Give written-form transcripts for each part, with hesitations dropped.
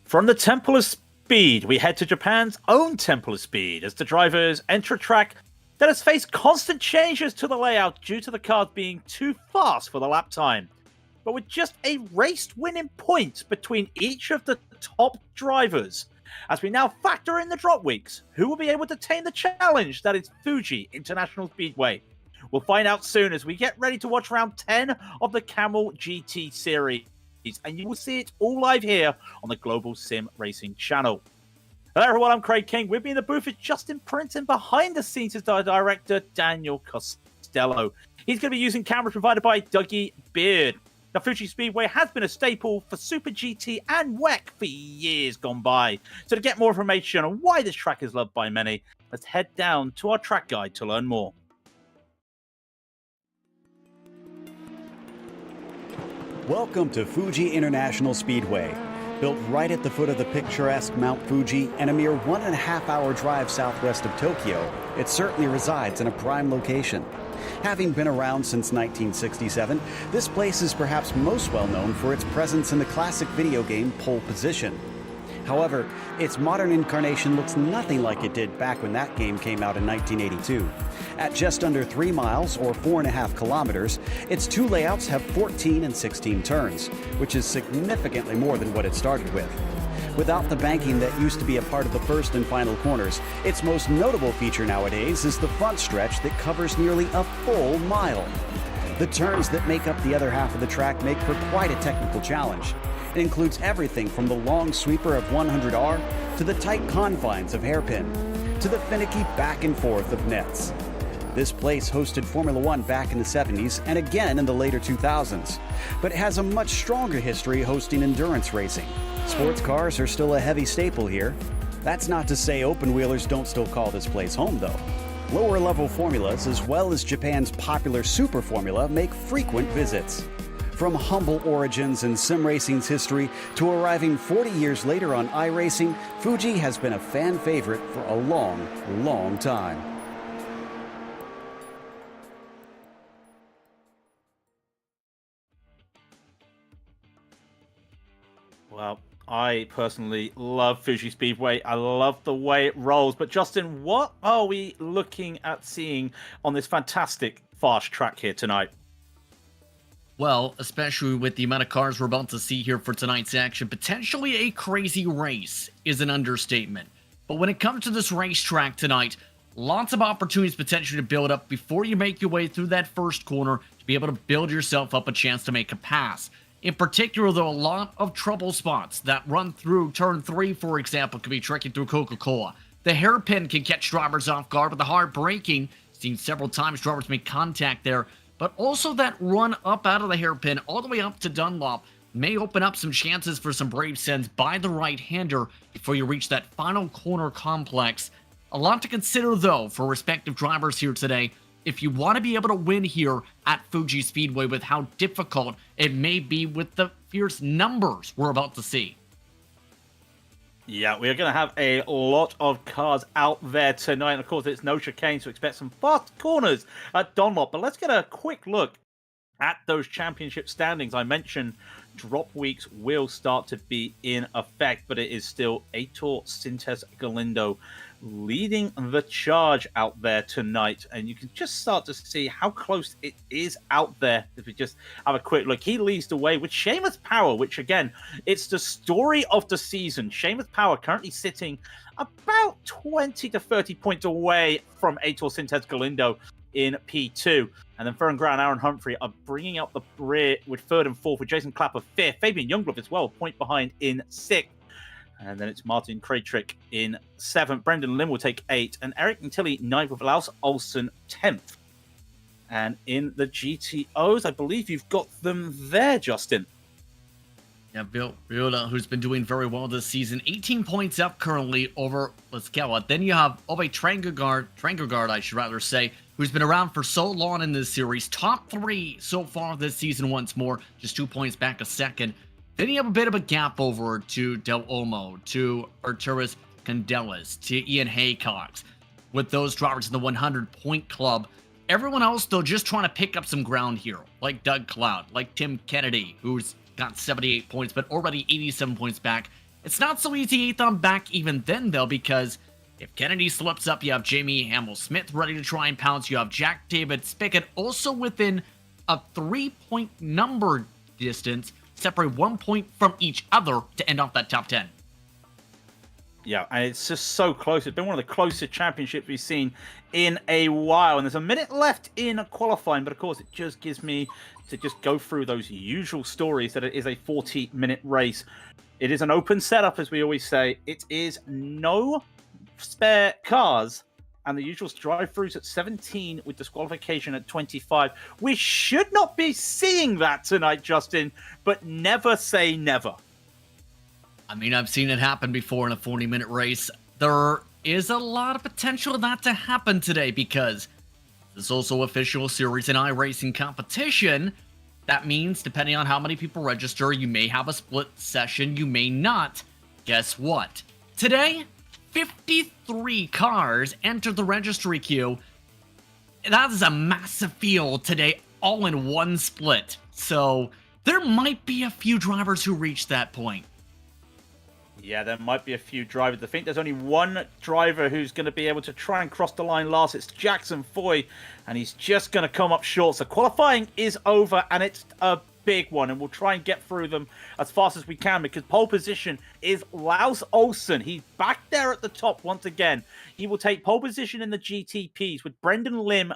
From the Temple of Speed, we head to Japan's own Temple of Speed as the drivers enter a track that has faced constant changes to the layout due to the cars being too fast for the lap time. But with just a race-winning point between each of the top drivers, as we now factor in the drop weeks, who will be able to tame the challenge that is Fuji International Speedway? We'll find out soon as we get ready to watch round 10 of the Kamel GT series, and you will see it all live here on the Global Sim Racing Channel. Hello everyone, I'm Craig King. With me in the booth is Justin Prince, and behind the scenes is our director, Daniel Costello. He's going to be using cameras provided by Dougie Beard. Now, Fuji Speedway has been a staple for Super GT and WEC for years gone by. So to get more information on why this track is loved by many, let's head down to our track guide to learn more. Welcome to Fuji International Speedway. Built right at the foot of the picturesque Mount Fuji and a mere 1.5 hour drive southwest of Tokyo, it certainly resides in a prime location. Having been around since 1967, this place is perhaps most well known for its presence in the classic video game Pole Position. However, its modern incarnation looks nothing like it did back when that game came out in 1982. At just under 3 miles, or 4.5 kilometers, its two layouts have 14 and 16 turns, which is significantly more than what it started with. Without the banking that used to be a part of the first and final corners, its most notable feature nowadays is the front stretch that covers nearly a full mile. The turns that make up the other half of the track make for quite a technical challenge. It includes everything from the long sweeper of 100R to the tight confines of hairpin, to the finicky back and forth of nets. This place hosted Formula One back in the 70s and again in the later 2000s, but it has a much stronger history hosting endurance racing. Sports cars are still a heavy staple here. That's not to say open-wheelers don't still call this place home, though. Lower-level formulas, as well as Japan's popular Super Formula, make frequent visits. From humble origins in sim racing's history to arriving 40 years later on iRacing, Fuji has been a fan favorite for a long, long time. Well, I personally love Fuji Speedway. I love the way it rolls. But Justin, what are we looking at seeing on this fantastic fast track here tonight? Well, especially with the amount of cars we're about to see here for tonight's action, potentially a crazy race is an understatement. But when it comes to this racetrack tonight, lots of opportunities potentially to build up before you make your way through that first corner to be able to build yourself up a chance to make a pass. In particular, though, a lot of trouble spots that run through turn 3, for example, could be tricky through Coca-Cola. The hairpin can catch drivers off guard with the hard braking. Seen several times drivers make contact there. But also that run up out of the hairpin all the way up to Dunlop may open up some chances for some brave sends by the right-hander before you reach that final corner complex. A lot to consider, though, for respective drivers here today if you want to be able to win here at Fuji Speedway with how difficult it may be with the fierce numbers we're about to see. Yeah, we're going to have a lot of cars out there tonight. And of course, it's no chicane, so expect some fast corners at Dunlop. But let's get a quick look at those championship standings. I mentioned drop weeks will start to be in effect, but it is still Aitor Sintes Galindo leading the charge out there tonight, and you can just start to see how close it is out there if we just have a quick look. He leads the way with Seamus Power, which again, it's the story of the season. Seamus Power currently sitting about 20 to 30 points away from Aitor Sintes Galindo in P2. And then Ferran Grau and Aaron Humphrey are bringing up the rear with third and fourth, with Jason Clapper fifth, Fabian Youngblood as well, a point behind in sixth. And then it's Martin Krajcik in 7th. Brendan Lim will take 8th. And Eric Tilly 9th with Lars Olsen 10th. And in the GTOs, I believe you've got them there, Justin. Yeah, Bill Viola, who's been doing very well this season. 18 points up currently over Laskawa. Then you have Ove Trangergaard, I should rather say, who's been around for so long in this series. Top 3 so far this season once more. Just 2 points back a second. Then you have a bit of a gap over to Del Olmo, to Arturas Candelas, to Ian Haycox. With those drivers in the 100-point club, everyone else, though, just trying to pick up some ground here. Like Doug Cloud, like Tim Kennedy, who's got 78 points, but already 87 points back. It's not so easy 8th on back even then, though, because if Kennedy slips up, you have Jamie Hamill-Smith ready to try and pounce. You have Jack David Spickett also within a 3-point number distance, separate 1 point from each other to end off that top 10. Yeah, and it's just so close. It's been one of the closest championships we've seen in a while. And there's a minute left in qualifying, but of course it just gives me to just go through those usual stories that it is a 40-minute race. It is an open setup, as we always say. It is no spare cars, and the usual drive-throughs at 17 with disqualification at 25. We should not be seeing that tonight, Justin, but never say never. I mean, I've seen it happen before in a 40-minute race. There is a lot of potential of that to happen today because there's also official series and iRacing competition. That means, depending on how many people register, you may have a split session, you may not. Guess what? Today, 53 cars enter the registry queue. That is a massive field today, all in one split. So there might be a few drivers who reach that point. Yeah, there might be a few drivers. I think there's only one driver who's going to be able to try and cross the line last. It's Jackson Foy, and he's just going to come up short. So qualifying is over, and it's a big one, and we'll try and get through them as fast as we can because pole position is Lars Olsen. He's back there at the top once again. He will take pole position in the GTPs with Brendan Lim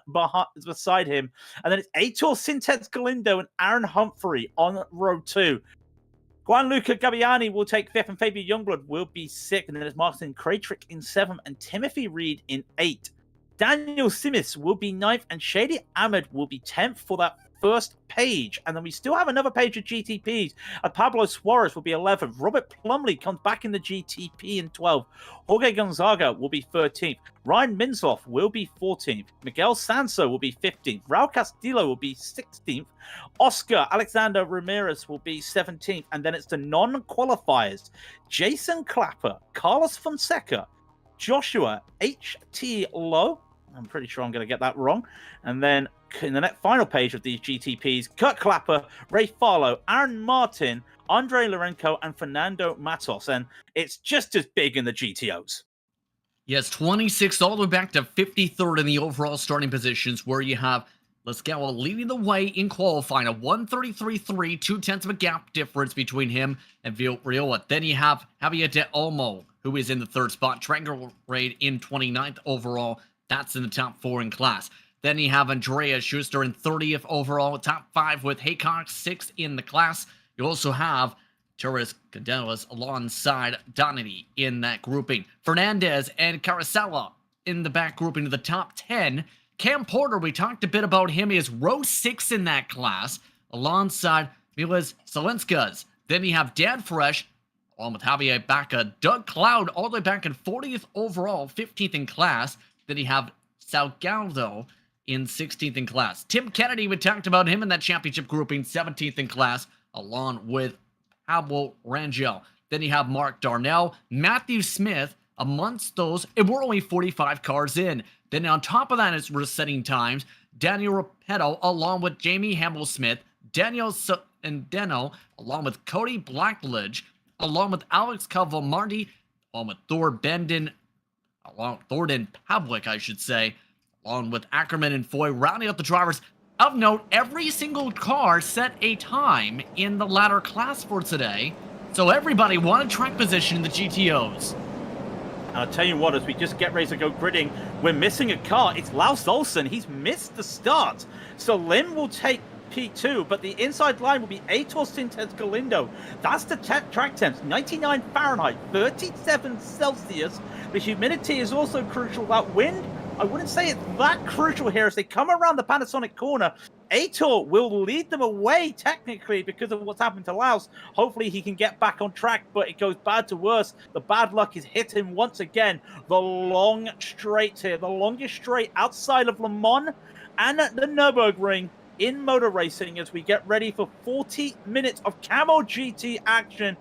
beside him, and then it's Aitor Sintez Galindo and Aaron Humphrey on row 2. Gianluca Gabbiani will take 5th, and Fabian Youngblood will be 6th, and then it's Martin Krajcik in 7th, and Timothy Reed in 8th. Daniel Simis will be 9th, and Shady Ahmed will be 10th for that first page. And then we still have another page of GTPs. Pablo Suarez will be 11th. Robert Plumley comes back in the GTP in 12th. Jorge Gonzaga will be 13th. Ryan Minzoff will be 14th. Miguel Sanso will be 15th. Raul Castillo will be 16th. Oscar Alexander Ramirez will be 17th. And then it's the non-qualifiers. Jason Clapper, Carlos Fonseca, Joshua H.T. Lowe. I'm pretty sure I'm going to get that wrong. And then in the next final page of these GTPs, Kurt Clapper, Ray Farlow, Aaron Martin, Andre Lorenko, and Fernando Matos. And it's just as big in the GTOs. Yes, 26th all the way back to 53rd in the overall starting positions, where you have Lascala leading the way in qualifying, a 133.3, 0.2 of a gap difference between him and Riola. Then you have Javier de Olmo, who is in the 3rd spot. Triangle Raid in 29th overall. That's in the top 4 in class. Then you have Andrea Schuster in 30th overall, top 5 with Haycock, 6th in the class. You also have Torres Cadenas alongside Donati in that grouping. Fernandez and Carasella in the back grouping to the top 10. Cam Porter, we talked a bit about him, is row 6 in that class, alongside Milas Selenskas. Then you have Dan Fresh, along with Javier Baca. Doug Cloud, all the way back in 40th overall, 15th in class. Then you have Salgado in 16th in class. Tim Kennedy, we talked about him in that championship grouping, 17th in class, along with Pablo Rangel. Then you have Mark Darnell, Matthew Smith amongst those, and we're only 45 cars in. Then on top of that is we're setting times. Daniel Rapetto, along with Jamie Hamill-Smith, Daniel Sendeno, along with Cody Blackledge, along with Alex Calvamarti, along with Thornden Pavlik, I should say, along with Ackerman and Foy, rounding out the drivers. Of note, every single car set a time in the ladder class for today, so everybody wanted track position in the GTOs. And I'll tell you what, as we just get ready to go gridding, we're missing a car. It's Lars Olsen. He's missed the start. So Lim will take P2, but the inside line will be Aitor Sintez Galindo. That's the track temps, 99 Fahrenheit, 37 Celsius. The humidity is also crucial. That wind, I wouldn't say it's that crucial here as they come around the Panasonic corner. Aitor will lead them away technically because of what's happened to Laos. Hopefully he can get back on track, but it goes bad to worse. The bad luck is hit him once again. The long straight here, the longest straight outside of Le Mans and at the Nürburgring in motor racing as we get ready for 40 minutes of Camel GT action.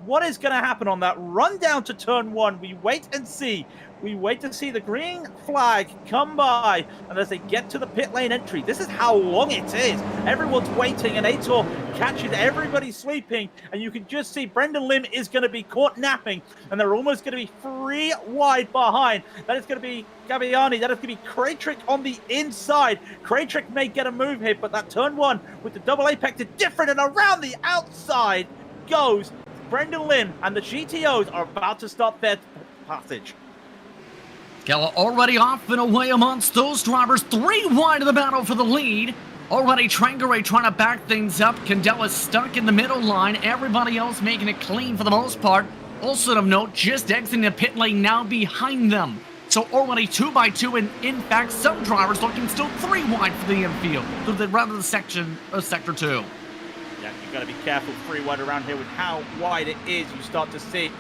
what is going to happen on that run down to turn one. We wait and see. We wait to see the green flag come by, and as they get to the pit lane entry, this is how long it is. Everyone's waiting, and Aitor catches everybody sleeping, and you can just see Brendan Lim is going to be caught napping, and they're almost going to be 3 wide behind. That is going to be Gabiani. That is going to be Kraytrick on the inside. Kraytrick may get a move here, but that turn one with the double apex is different, and around the outside goes Brendan Lim, and the GTOs are about to start their passage. Keller already off and away amongst those drivers. 3 wide of the battle for the lead. Already Trangeray trying to back things up. Candella's stuck in the middle line. Everybody else making it clean for the most part. Also of note, just exiting the pit lane now behind them. So already 2 by 2, and in fact, some drivers looking still 3 wide for the infield. Rather the section of Sector 2. Yeah, you've got to be careful 3 wide around here with how wide it is. You start to see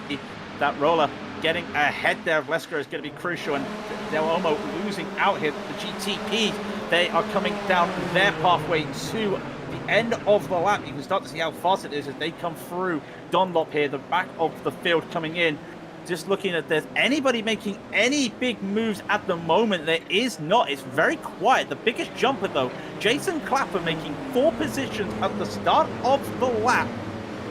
that roller getting ahead there of Lesker is going to be crucial, and they're almost losing out here. The GTPs, they are coming down their pathway to the end of the lap. You can start to see how fast it is as they come through Dunlop here, the back of the field coming in. Just looking at this, anybody making any big moves at the moment? There is not. It's very quiet. The biggest jumper though, Jason Clapper making 4 positions at the start of the lap,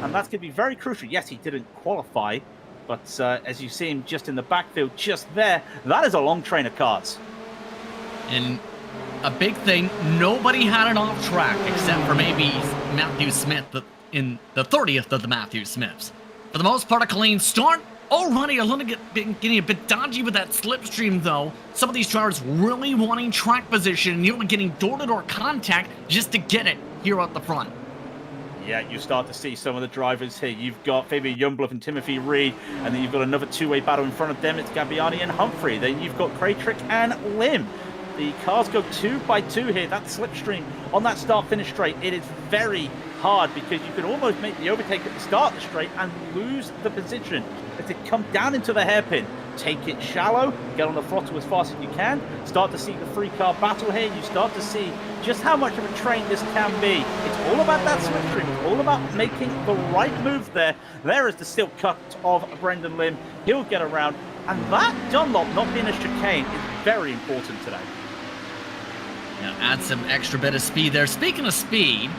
and that's going to be very crucial. Yes, he didn't qualify, but as you see him just in the backfield, just there, that is a long train of cars. And a big thing, nobody had it off track except for maybe Matthew Smith in the 30th of the Matthew Smiths. For the most part, a clean start. Already a little getting a bit dodgy with that slipstream, though. Some of these drivers really wanting track position and nearly getting door-to-door contact just to get it here at the front. Yeah, you start to see some of the drivers here. You've got Fabian Youngblood and Timothy Reed, and then you've got another 2-way battle in front of them. It's Gabiani and Humphrey. Then you've got Kraytrick and Lim. The cars go 2 by 2 here. That slipstream on that start-finish straight, it is very hard because you can almost make the overtake at the start of the straight and lose the position. As they come down into the hairpin, take it shallow, get on the throttle as fast as you can, start to see the 3-car battle here. You start to see just how much of a train this can be. It's all about that slipstream. It's all about making the right move there. There is the still cut of Brendan Lim. He'll get around. And that Dunlop not being a chicane is very important today. Now add some extra bit of speed there. Speaking of speed,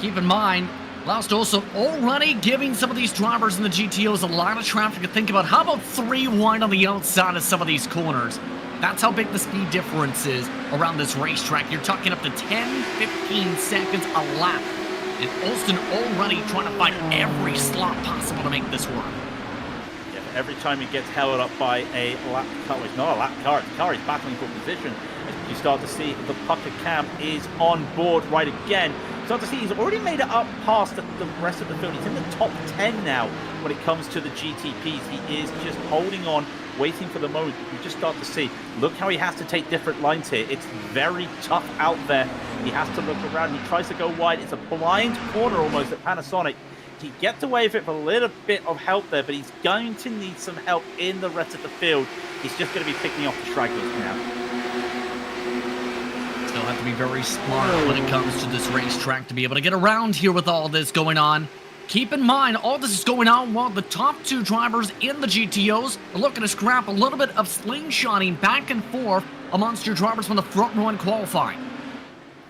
keep in mind, Loust also already giving some of these drivers in the GTOs a lot of traffic to think about. How about 3 wide on the outside of some of these corners? That's how big the speed difference is around this racetrack. You're talking up to 10, 15 seconds a lap. And Olsen already trying to find every slot possible to make this work. Yeah, every time he gets held up by a lap car, well, it's not a lap car, the car is battling for position. You start to see the pucker cam is on board right again. Start to see he's already made it up past the rest of the field. He's in the top 10 now when it comes to the GTPs. He is just holding on, waiting for the moment. You just start to see, look how he has to take different lines here. It's very tough out there. He has to look around. He tries to go wide. It's a blind corner almost at Panasonic. He gets away with it for a little bit of help there, but he's going to need some help in the rest of the field. He's just going to be picking off the stragglers now. Still have to be very smart when it comes to this racetrack to be able to get around here with all this going on. Keep in mind, all this is going on while the top 2 drivers in the GTOs are looking to scrap a little bit of slingshotting back and forth amongst your drivers from the front row in qualifying.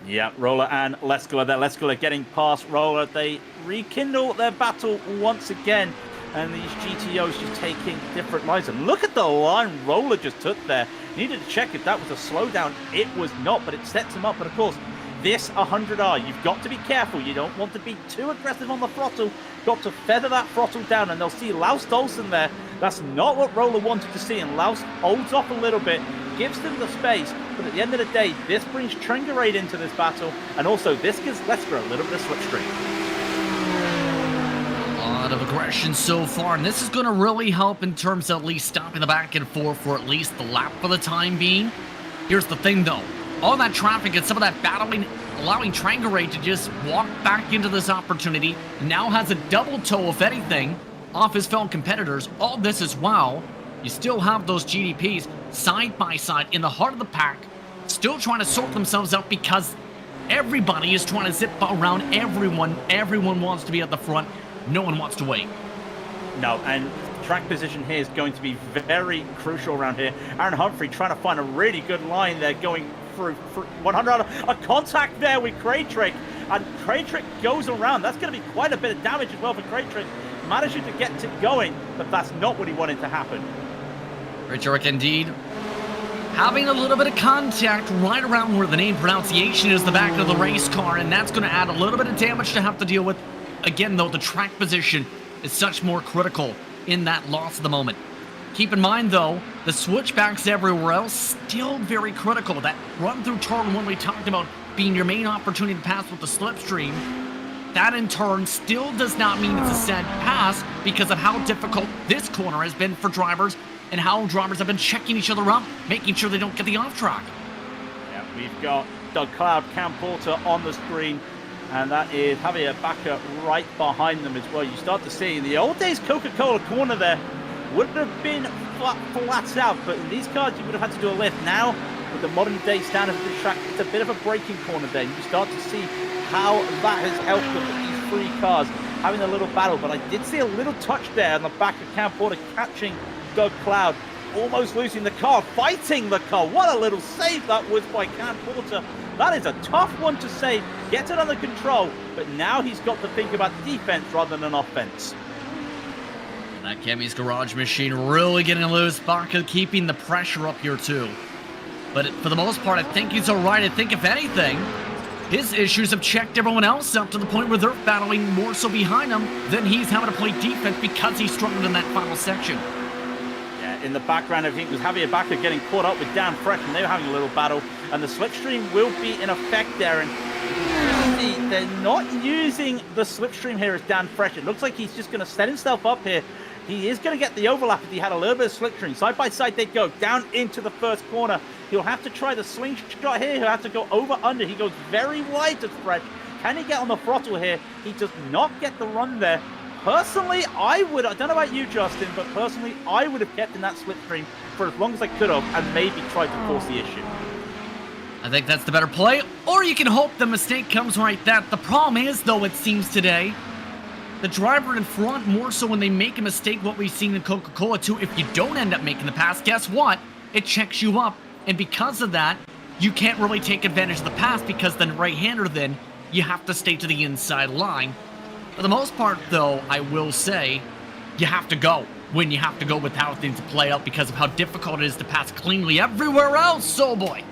Yeah, Roller and Leskola there. Leskola getting past Roller. They rekindle their battle once again. And these GTOs just taking different lines. And look at the line Roller just took there. Needed to check if that was a slowdown. It was not, but it sets him up. And of course, this 100R, you've got to be careful. You don't want to be too aggressive on the throttle. Got to feather that throttle down, and they'll see Laust Olsen there. That's not what Roller wanted to see, and Laust holds off a little bit, gives them the space. But at the end of the day, this brings Trengerade into this battle, and also this gives Lesker a little bit of slipstream. A lot of aggression so far, and this is going to really help in terms of at least stopping the back and forth for at least the lap for the time being. Here's the thing though, all that traffic and some of that battling, allowing Trangeray to just walk back into this opportunity, now has a double toe, if anything, off his fellow competitors. All this as well, you still have those GDPs side by side in the heart of the pack, still trying to sort themselves out because everybody is trying to zip around everyone. Everyone wants to be at the front. No one wants to wait. No, and track position here is going to be very crucial around here. Aaron Humphrey trying to find a really good line there, going through 100. A contact there with Craytrick, and Craytrick goes around. That's going to be quite a bit of damage as well for Craytrick. Managing to get it going, but that's not what he wanted to happen. Craytrick indeed. Having a little bit of contact right around where the name pronunciation is, the back of the race car, and that's going to add a little bit of damage to have to deal with. Again, though, the track position is such more critical in that loss of the moment. Keep in mind, though, the switchbacks everywhere else still very critical. That run through turn one we talked about being your main opportunity to pass with the slipstream, that in turn still does not mean it's a set pass because of how difficult this corner has been for drivers and how drivers have been checking each other up, making sure they don't get the off track. Yeah, we've got Doug Cloud, Cam Porter on the screen, and that is Javier Baca right behind them as well. You start to see in the old days Coca-Cola corner there would have been flat out, but in these cars you would have had to do a lift. Now, with the modern day standard of the track, it's a bit of a braking corner there. You start to see how that has helped them with these three cars having a little battle, but I did see a little touch there on the back of Cam Porter catching Doug Cloud, almost losing the car, fighting the car. What a little save that was by Cam Porter. That is a tough one to save, get it under control, but now he's got to think about defense rather than offense. That Kemi's garage machine really getting loose. Baca keeping the pressure up here too. But for the most part, I think he's all right. I think if anything, his issues have checked everyone else up to the point where they're battling more so behind him than he's having to play defense because he struggled in that final section. Yeah, in the background, I think it was Javier Baca getting caught up with Dan Fresh, and they were having a little battle, and the slipstream will be in effect there. And you see, they're not using the slipstream here as Dan Fresh. It looks like he's just going to set himself up here. He is going to get the overlap if he had a little bit of slipstream. Side by side they go, down into the first corner. He'll have to try the slingshot here. He'll have to go over under. He goes very wide to Fresh. Can he get on the throttle here? He does not get the run there. Personally, I don't know about you, Justin, but personally, I would have kept in that slipstream for as long as I could have and maybe tried to force the issue. I think that's the better play, or you can hope the mistake comes right that. The problem is, though, it seems today, the driver in front, more so when they make a mistake, what we've seen in Coca-Cola too, if you don't end up making the pass, guess what? It checks you up, and because of that, you can't really take advantage of the pass because the right-hander then, you have to stay to the inside line. For the most part, though, I will say, you have to go when you have to go with how things play out because of how difficult it is to pass cleanly everywhere else, oh boy.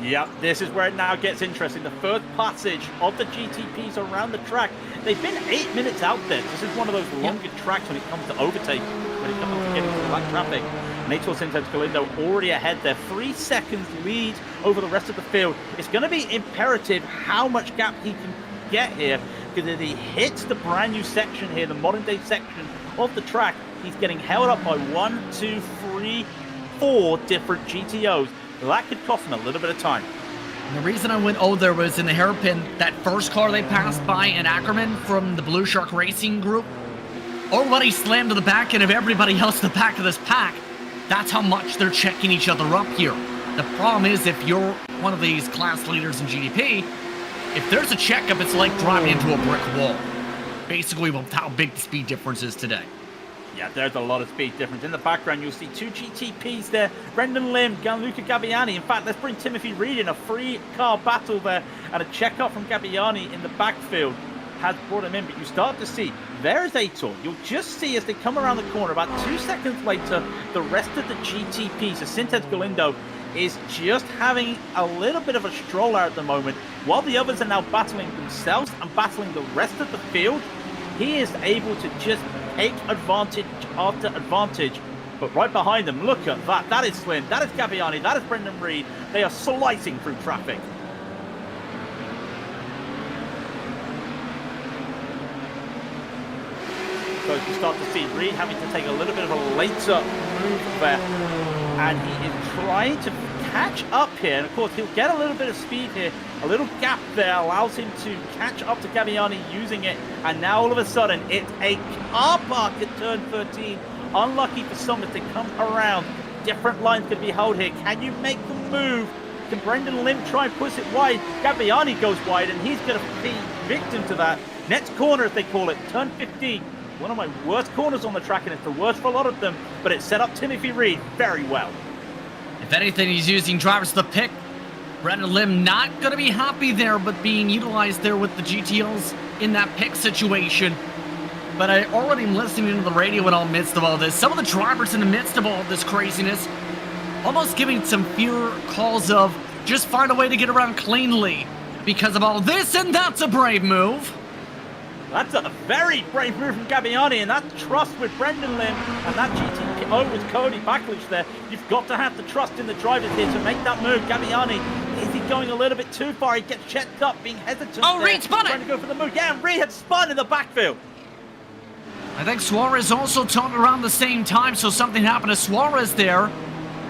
Yep, this is where it now gets interesting. The first passage of the GTPs around the track. They've been 8 minutes out there. This is one of those longer tracks when it comes to overtake, when it comes to getting through that traffic. Nator Sintes Galindo already ahead there. 3 seconds lead over the rest of the field. It's going to be imperative how much gap he can get here, because if he hits the brand new section here, the modern day section of the track, he's getting held up by 1, 2, 3, 4 different GTOs. That could cost him a little bit of time. And the reason I went there was in the hairpin, that first car they passed by in Ackerman from the Blue Shark Racing group already slammed to the back end of everybody else in the back of this pack. That's how much they're checking each other up here. The problem is if you're one of these class leaders in GDP, if there's a checkup, it's like driving into a brick wall. Basically, with how big the speed difference is today. Yeah, there's a lot of speed difference. In the background, you'll see 2 GTPs there. Brendan Lim, Gianluca Gabbiani. In fact, let's bring Timothy Reed in. A 3-car battle there. And a checkup from Gabbiani in the backfield has brought him in. But you start to see, there is Aitor. You'll just see as they come around the corner, about 2 seconds later, the rest of the GTPs, so Sintes Galindo, is just having a little bit of a stroller at the moment. While the others are now battling themselves and battling the rest of the field, he is able to just take advantage after advantage. But right behind them, look at that. That is Slim. That is Gabbiani. That is Brendan Reed. They are slicing through traffic. So you start to see Reed having to take a little bit of a later move there. And he is trying to catch up here. And of course, he'll get a little bit of speed here. A little gap there allows him to catch up to Gabbiani using it. And now all of a sudden, it's a car park at turn 13. Unlucky for Summit to come around. Different lines could be held here. Can you make the move? Can Brendan Lim try and push it wide? Gabbiani goes wide, and he's going to be victim to that. Next corner, as they call it, turn 15. one of my worst corners on the track, and it's the worst for a lot of them, but it set up Timothy Reed very well. If anything, he's using drivers to pick. Brendan Lim not going to be happy there, but being utilized there with the GTOs in that pick situation. But I already am listening to the radio in all midst of all this. Some of the drivers in the midst of all this craziness almost giving some fear calls of just find a way to get around cleanly because of all this, and that's a brave move. That's a very brave move from Gabbiani, and that trust with Brendan Lim and that GTO with Cody Backledge there. You've got to have the trust in the drivers here to make that move. Gabbiani, is he going a little bit too far? He gets checked up, being hesitant. Oh, there, Reed spun it! Trying to go for the move. Yeah, and Reed had spun in the backfield. I think Suarez also turned around the same time, so something happened to Suarez there.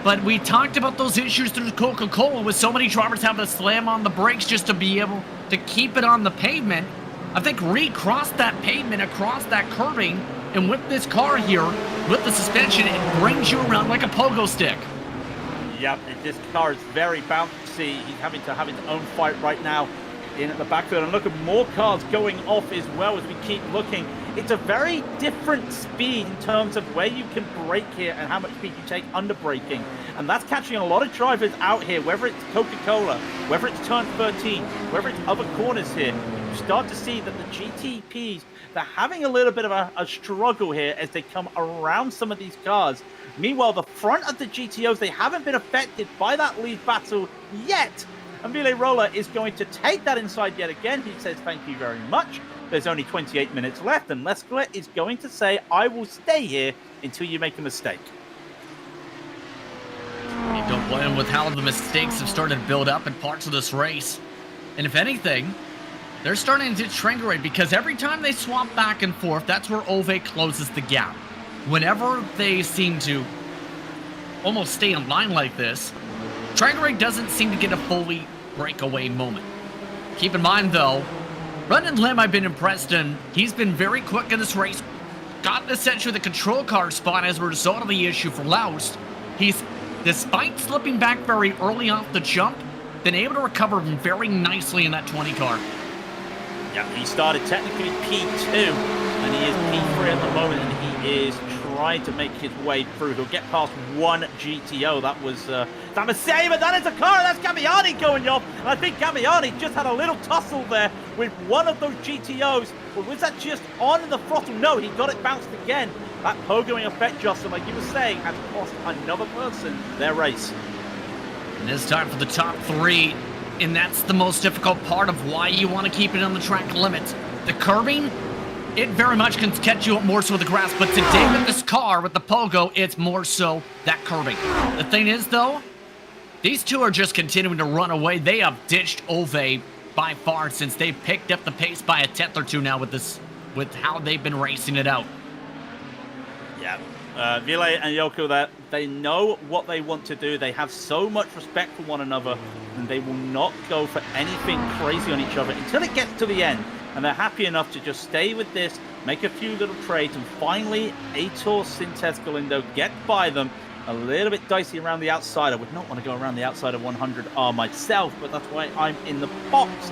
But we talked about those issues through Coca-Cola with so many drivers having to slam on the brakes just to be able to keep it on the pavement. I think Reed crossed that pavement across that curving, and with this car here, with the suspension, it brings you around like a pogo stick. Yep, this car is very bouncy. He's having to have his own fight right now in at the backfield. And look at more cars going off as well as we keep looking. It's a very different speed in terms of where you can brake here and how much speed you take under braking. And that's catching a lot of drivers out here, whether it's Coca-Cola, whether it's turn 13, whether it's other corners here. You start to see that the GTPs, they're having a little bit of a struggle here as they come around some of these cars. Meanwhile, the front of the GTOs, they haven't been affected by that lead battle yet. And Ville Roller is going to take that inside yet again. He says, thank you very much. There's only 28 minutes left, and Lescler is going to say, I will stay here until you make a mistake. You don't blame him with how the mistakes have started to build up in parts of this race. And if anything, they're starting to triangulate because every time they swap back and forth, that's where Ove closes the gap. Whenever they seem to almost stay in line like this, Triangulate doesn't seem to get a fully breakaway moment. Keep in mind, though, Brendan Lim, I've been impressed, and he's been very quick in this race. Got essentially the control car spot as a result of the issue for Laust. He's, despite slipping back very early off the jump, been able to recover very nicely in that 20 car. Yeah, he started technically P2, and he is P3 at the moment, and he is trying to make his way through. He'll get past one GTO. That was Samer. That is a car. That's Gabbiani going off. And I think Gabbiani just had a little tussle there with one of those GTOs. Or was that just on the throttle? No, he got it bounced again. That pogoing effect, Justin, like you were saying, has cost another person their race. And it's time for the top three. And that's the most difficult part of why you want to keep it on the track limit. The curbing, it very much can catch you up more so with the grass, but today with this car, with the pogo, it's more so that curbing. The thing is, though, these two are just continuing to run away. They have ditched Ove by far since they picked up the pace by a tenth or two now with this, with how they've been racing it out. Yeah, Ville and Yoko, that they know what they want to do. They have so much respect for one another, and they will not go for anything crazy on each other until it gets to the end. And they're happy enough to just stay with this, make a few little trades, and finally, Aitor Sintes Galindo get by them. A little bit dicey around the outside. I would not want to go around the outside of 100R myself, but that's why I'm in the box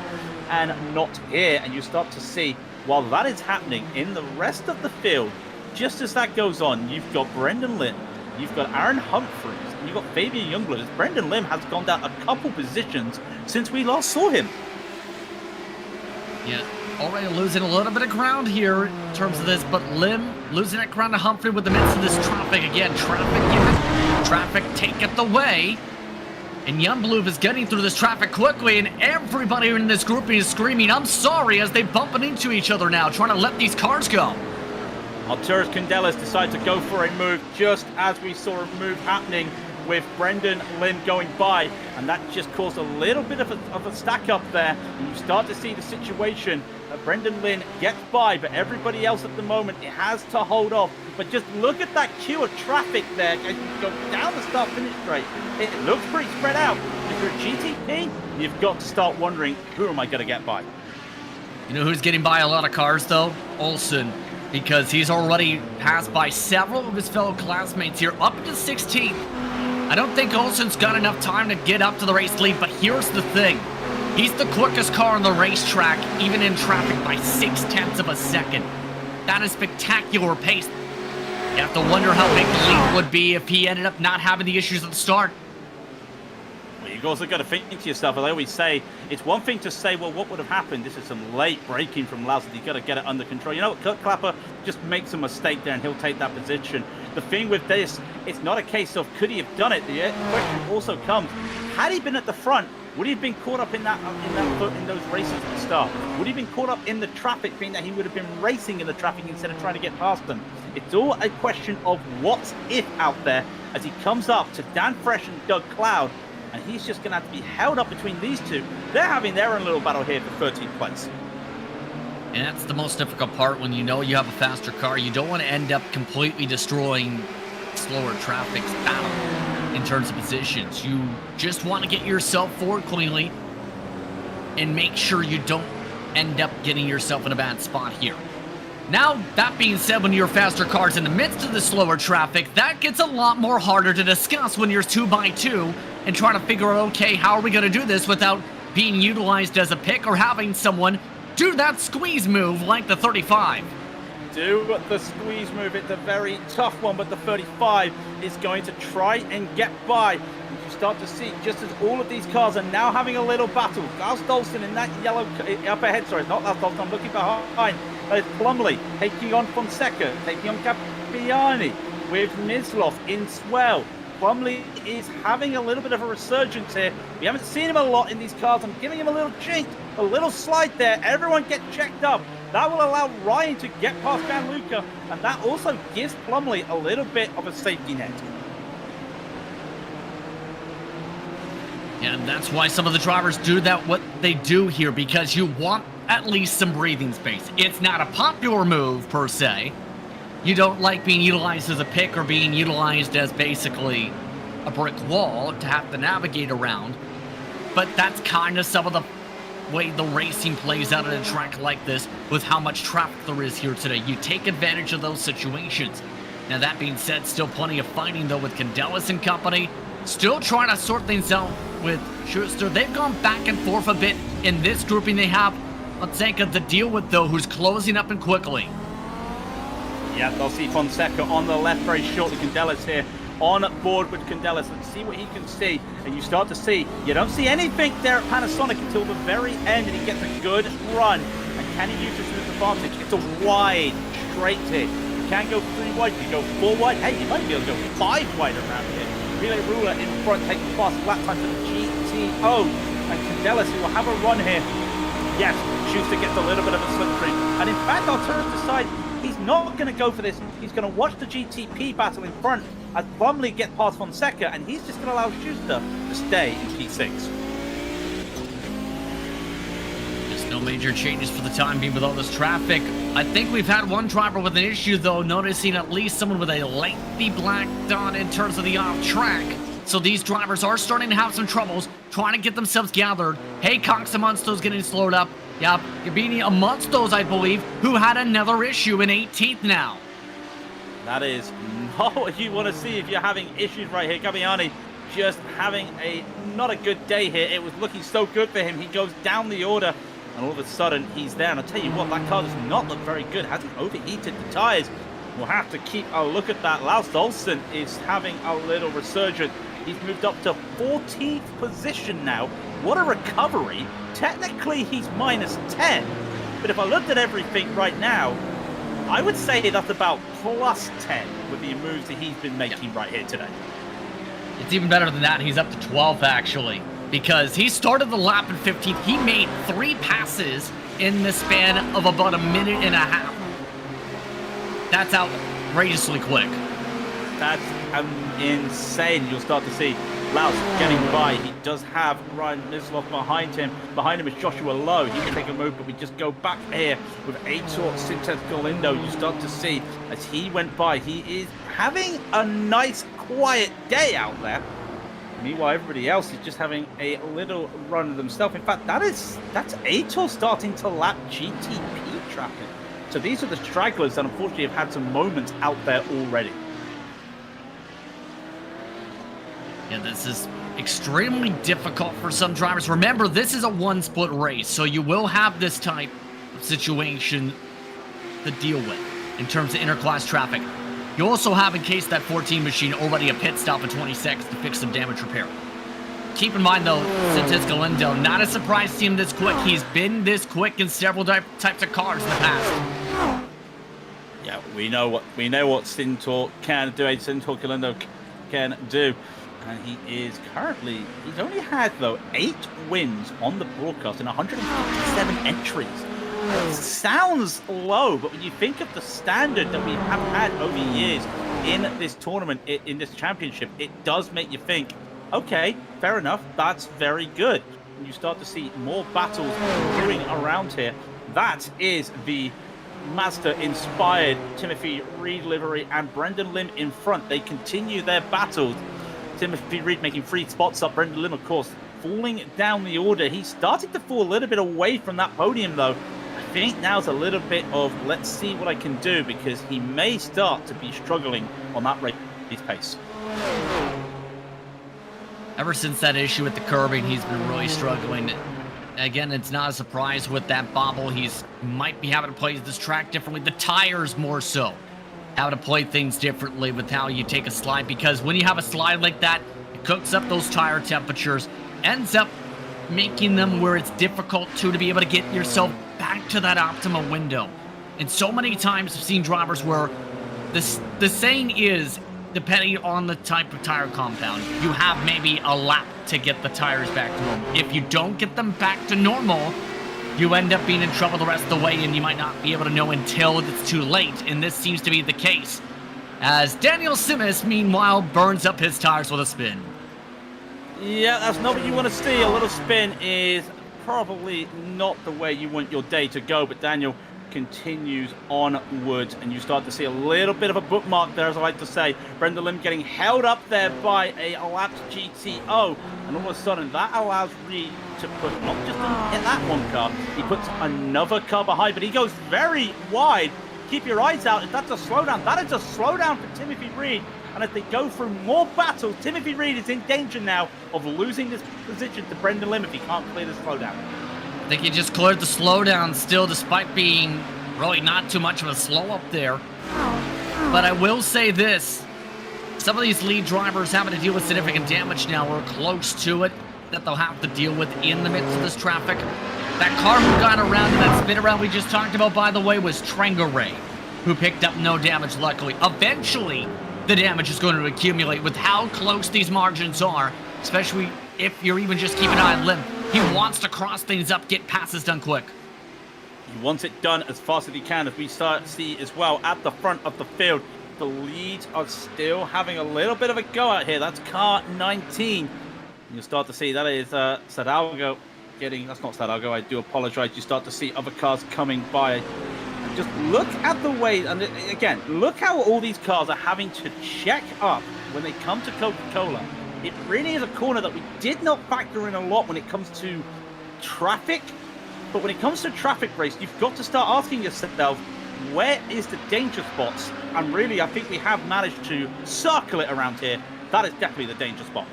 and not here. And you start to see, while that is happening in the rest of the field, just as that goes on, you've got Brendan Lim, you've got Aaron Humphries, and you've got Fabian Youngblood. As Brendan Lim has gone down a couple positions since we last saw him. Yeah, already losing a little bit of ground here in terms of this, but Lim losing that ground to Humphrey with the midst of this traffic again. Traffic given, traffic taketh the way. And Youngblood is getting through this traffic quickly, and everybody in this grouping is screaming, I'm sorry, as they bumping into each other now, trying to let these cars go. Arturus Candelas decides to go for a move just as we saw a move happening with Brendan Lim going by, and that just caused a little bit of a stack up there. And you start to see the situation that Brendan Lim gets by, but everybody else at the moment, it has to hold off. But just look at that queue of traffic there as you go down the start-finish straight. It looks pretty spread out. If you're a GTP, you've got to start wondering, who am I going to get by? You know who's getting by a lot of cars, though? Olsen. Because he's already passed by several of his fellow classmates here, up to 16th. I don't think Olsen's got enough time to get up to the race lead, but here's the thing. He's the quickest car on the racetrack, even in traffic, by 0.6 of a second. That is spectacular pace. You have to wonder how big the lead would be if he ended up not having the issues at the start. Well, you've also got to think to yourself, as I always say, it's one thing to say, well, what would have happened? This is some late braking from Lawson. You've got to get it under control. You know what? Kurt Clapper just makes a mistake there, and he'll take that position. The thing with this, it's not a case of could he have done it. The question also comes, had he been at the front, would he have been caught up in those races at the start? Would he have been caught up in the traffic, being that he would have been racing in the traffic instead of trying to get past them? It's all a question of what's if out there as he comes up to Dan Fresh and Doug Cloud, and he's just going to have to be held up between these two. They're having their own little battle here for 13th place. And that's the most difficult part when you know you have a faster car. You don't want to end up completely destroying slower traffic's battle in terms of positions. You just want to get yourself forward cleanly and make sure you don't end up getting yourself in a bad spot here. Now, that being said, when your faster car's in the midst of the slower traffic, that gets a lot more harder to discuss when you're 2x2 and trying to figure out, okay, how are we going to do this without being utilized as a pick or having someone do that squeeze move like the 35. Do the squeeze move. It's a very tough one, but the 35 is going to try and get by. You start to see, just as all of these cars are now having a little battle. Lars Dolson in that yellow up ahead. Sorry, not Lars Dolson. I'm looking behind. There's Plumley taking on Fonseca, taking on Capiani with Mislov in swell. Plumley is having a little bit of a resurgence here. We haven't seen him a lot in these cars. I'm giving him a little chink, a little slide there. Everyone get checked up. That will allow Ryan to get past Gianluca, and that also gives Plumley a little bit of a safety net. And that's why some of the drivers do that, what they do here, because you want at least some breathing space. It's not a popular move, per se. You don't like being utilized as a pick or being utilized as basically a brick wall to have to navigate around. But that's kind of some of the way the racing plays out at a track like this with how much traffic there is here today. You take advantage of those situations. Now, that being said, still plenty of fighting, though, with Candelas and company. Still trying to sort things out with Schuster. They've gone back and forth a bit in this grouping. They have Fonseca to deal with, though, who's closing up and quickly. Yeah, they'll see Fonseca on the left very shortly. Candelas here on board with Candelas. Let's see what he can see. And you start to see, you don't see anything there at Panasonic until the very end, and he gets a good run. And can he use this as an advantage? It's a wide straight here. You can't go 3 wide, you go 4 wide. Hey, you might be able to go 5 wide around here. Relay Ruler in front, taking fast lap time to the GTO. And Candelas, who will have a run here. Yes, Schuster gets a little bit of a slipstream. And in fact, Arturo's decide he's not going to go for this. He's going to watch the GTP battle in front as Plumley gets past Fonseca, and he's just going to allow Schuster to stay in P6. There's no major changes for the time being with all this traffic. I think we've had one driver with an issue, though, noticing at least someone with a lengthy black dot in terms of the off-track. So these drivers are starting to have some troubles trying to get themselves gathered. Hey, Cox amongst those getting slowed up. Yep, Gabini amongst those, I believe, who had another issue in 18th now. That is not what you want to see if you're having issues right here. Gabbiani just having not a good day here. It was looking so good for him. He goes down the order, and all of a sudden, he's there. And I'll tell you what, that car does not look very good. Hasn't overheated the tires. We'll have to keep a look at that. Lars Olsen is having a little resurgence. He's moved up to 14th position now. What a recovery. Technically, he's minus 10. But if I looked at everything right now, I would say that's about plus 10 with the moves that he's been making right here today. It's even better than that. He's up to 12th, actually, because he started the lap in 15th. He made 3 passes in the span of about a minute and a half. That's outrageously quick. That's insane. You'll start to see Laus getting by. He does have Ryan Mislov behind him. Behind him is Joshua Lowe. He can take a move, but we just go back here with Aitor Sintes Galindo. You start to see as he went by, he is having a nice quiet day out there. Meanwhile, everybody else is just having a little run of themselves. In fact, that's Aitor starting to lap GTP traffic. So these are the stragglers that unfortunately have had some moments out there already. Yeah, this is extremely difficult for some drivers. Remember, this is a one-split race, so you will have this type of situation to deal with. in terms of interclass traffic. You also have, in case that 14 machine, already a pit stop in 20 seconds to fix some damage repair. Keep in mind, though, Sintis Galindo, not a surprise to see him this quick. He's been this quick in several types of cars in the past. Yeah, we know what Sintor can do. Sintor Galindo can do. And he is currently, he's only had, though, 8 wins on the broadcast in 157 entries. It sounds low, but when you think of the standard that we have had over years in this tournament, in this championship, it does make you think, okay, fair enough, that's very good. When you start to see more battles brewing around here, that is the Mazda-inspired Timothy Reed livery and Brendan Lim in front. They continue their battles. Timothy Reed making 3 spots up. Brendan Lim, of course, falling down the order. He started to fall a little bit away from that podium, though. I think now's a little bit of let's see what I can do, because he may start to be struggling on that race pace. Ever since that issue with the curbing, he's been really struggling. Again, it's not a surprise with that bobble. He's might be having to play this track differently. The tires more so. Having to play things differently with how you take a slide, because when you have a slide like that, it cooks up those tire temperatures, ends up making them where it's difficult to be able to get yourself back to that optimal window. And so many times I've seen drivers where the saying is, depending on the type of tire compound, you have maybe a lap to get the tires back to normal. If you don't get them back to normal, you end up being in trouble the rest of the way, and you might not be able to know until it's too late. And this seems to be the case, as Daniel Simmons, meanwhile, burns up his tires with a spin. Yeah, that's not what you want to see. A little spin is probably not the way you want your day to go, but Daniel continues onwards, and you start to see a little bit of a bookmark there, as I like to say. Brendan Lim getting held up there by a elapsed GTO, and all of a sudden that allows Reed to put not just hit that one car, he puts another car behind, but he goes very wide. Keep your eyes out. If that's a slowdown, that is a slowdown for Timothy Reed. And as they go through more battles, Timothy Reed is in danger now of losing this position to Brendan Lim if he can't clear the slowdown. I think he just cleared the slowdown still, despite being really not too much of a slow up there. But I will say this, some of these lead drivers having to deal with significant damage now, or close to it, that they'll have to deal with in the midst of this traffic. That car who got around in that spin around we just talked about, by the way, was Trengere, who picked up no damage, luckily. Eventually, the damage is going to accumulate with how close these margins are, especially if you're even just keeping an eye on Lim. He wants to cross things up, get passes done quick. He wants it done as fast as he can, as we start to see as well at the front of the field. The leads are still having a little bit of a go out here. That's car 19. You'll start to see that is Sadalgo getting, that's not Sadalgo, I do apologize. You start to see other cars coming by. Just look at the way, and again, look how all these cars are having to check up when they come to Coca-Cola. It really is a corner that we did not factor in a lot when it comes to traffic. But when it comes to traffic race, you've got to start asking yourself, where is the danger spots? And really, I think we have managed to circle it around here. That is definitely the danger spot.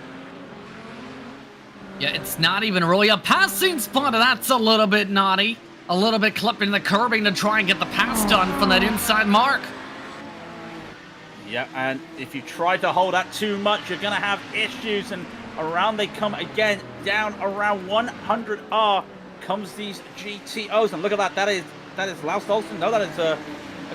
Yeah, it's not even really a passing spot. That's a little bit naughty. A little bit clipping the curbing to try and get the pass done from that inside mark. Yeah, and if you try to hold that too much, you're going to have issues. And around they come again, down around 100R comes these GTOs. And look at that. That is Laus Olsen. No, that is,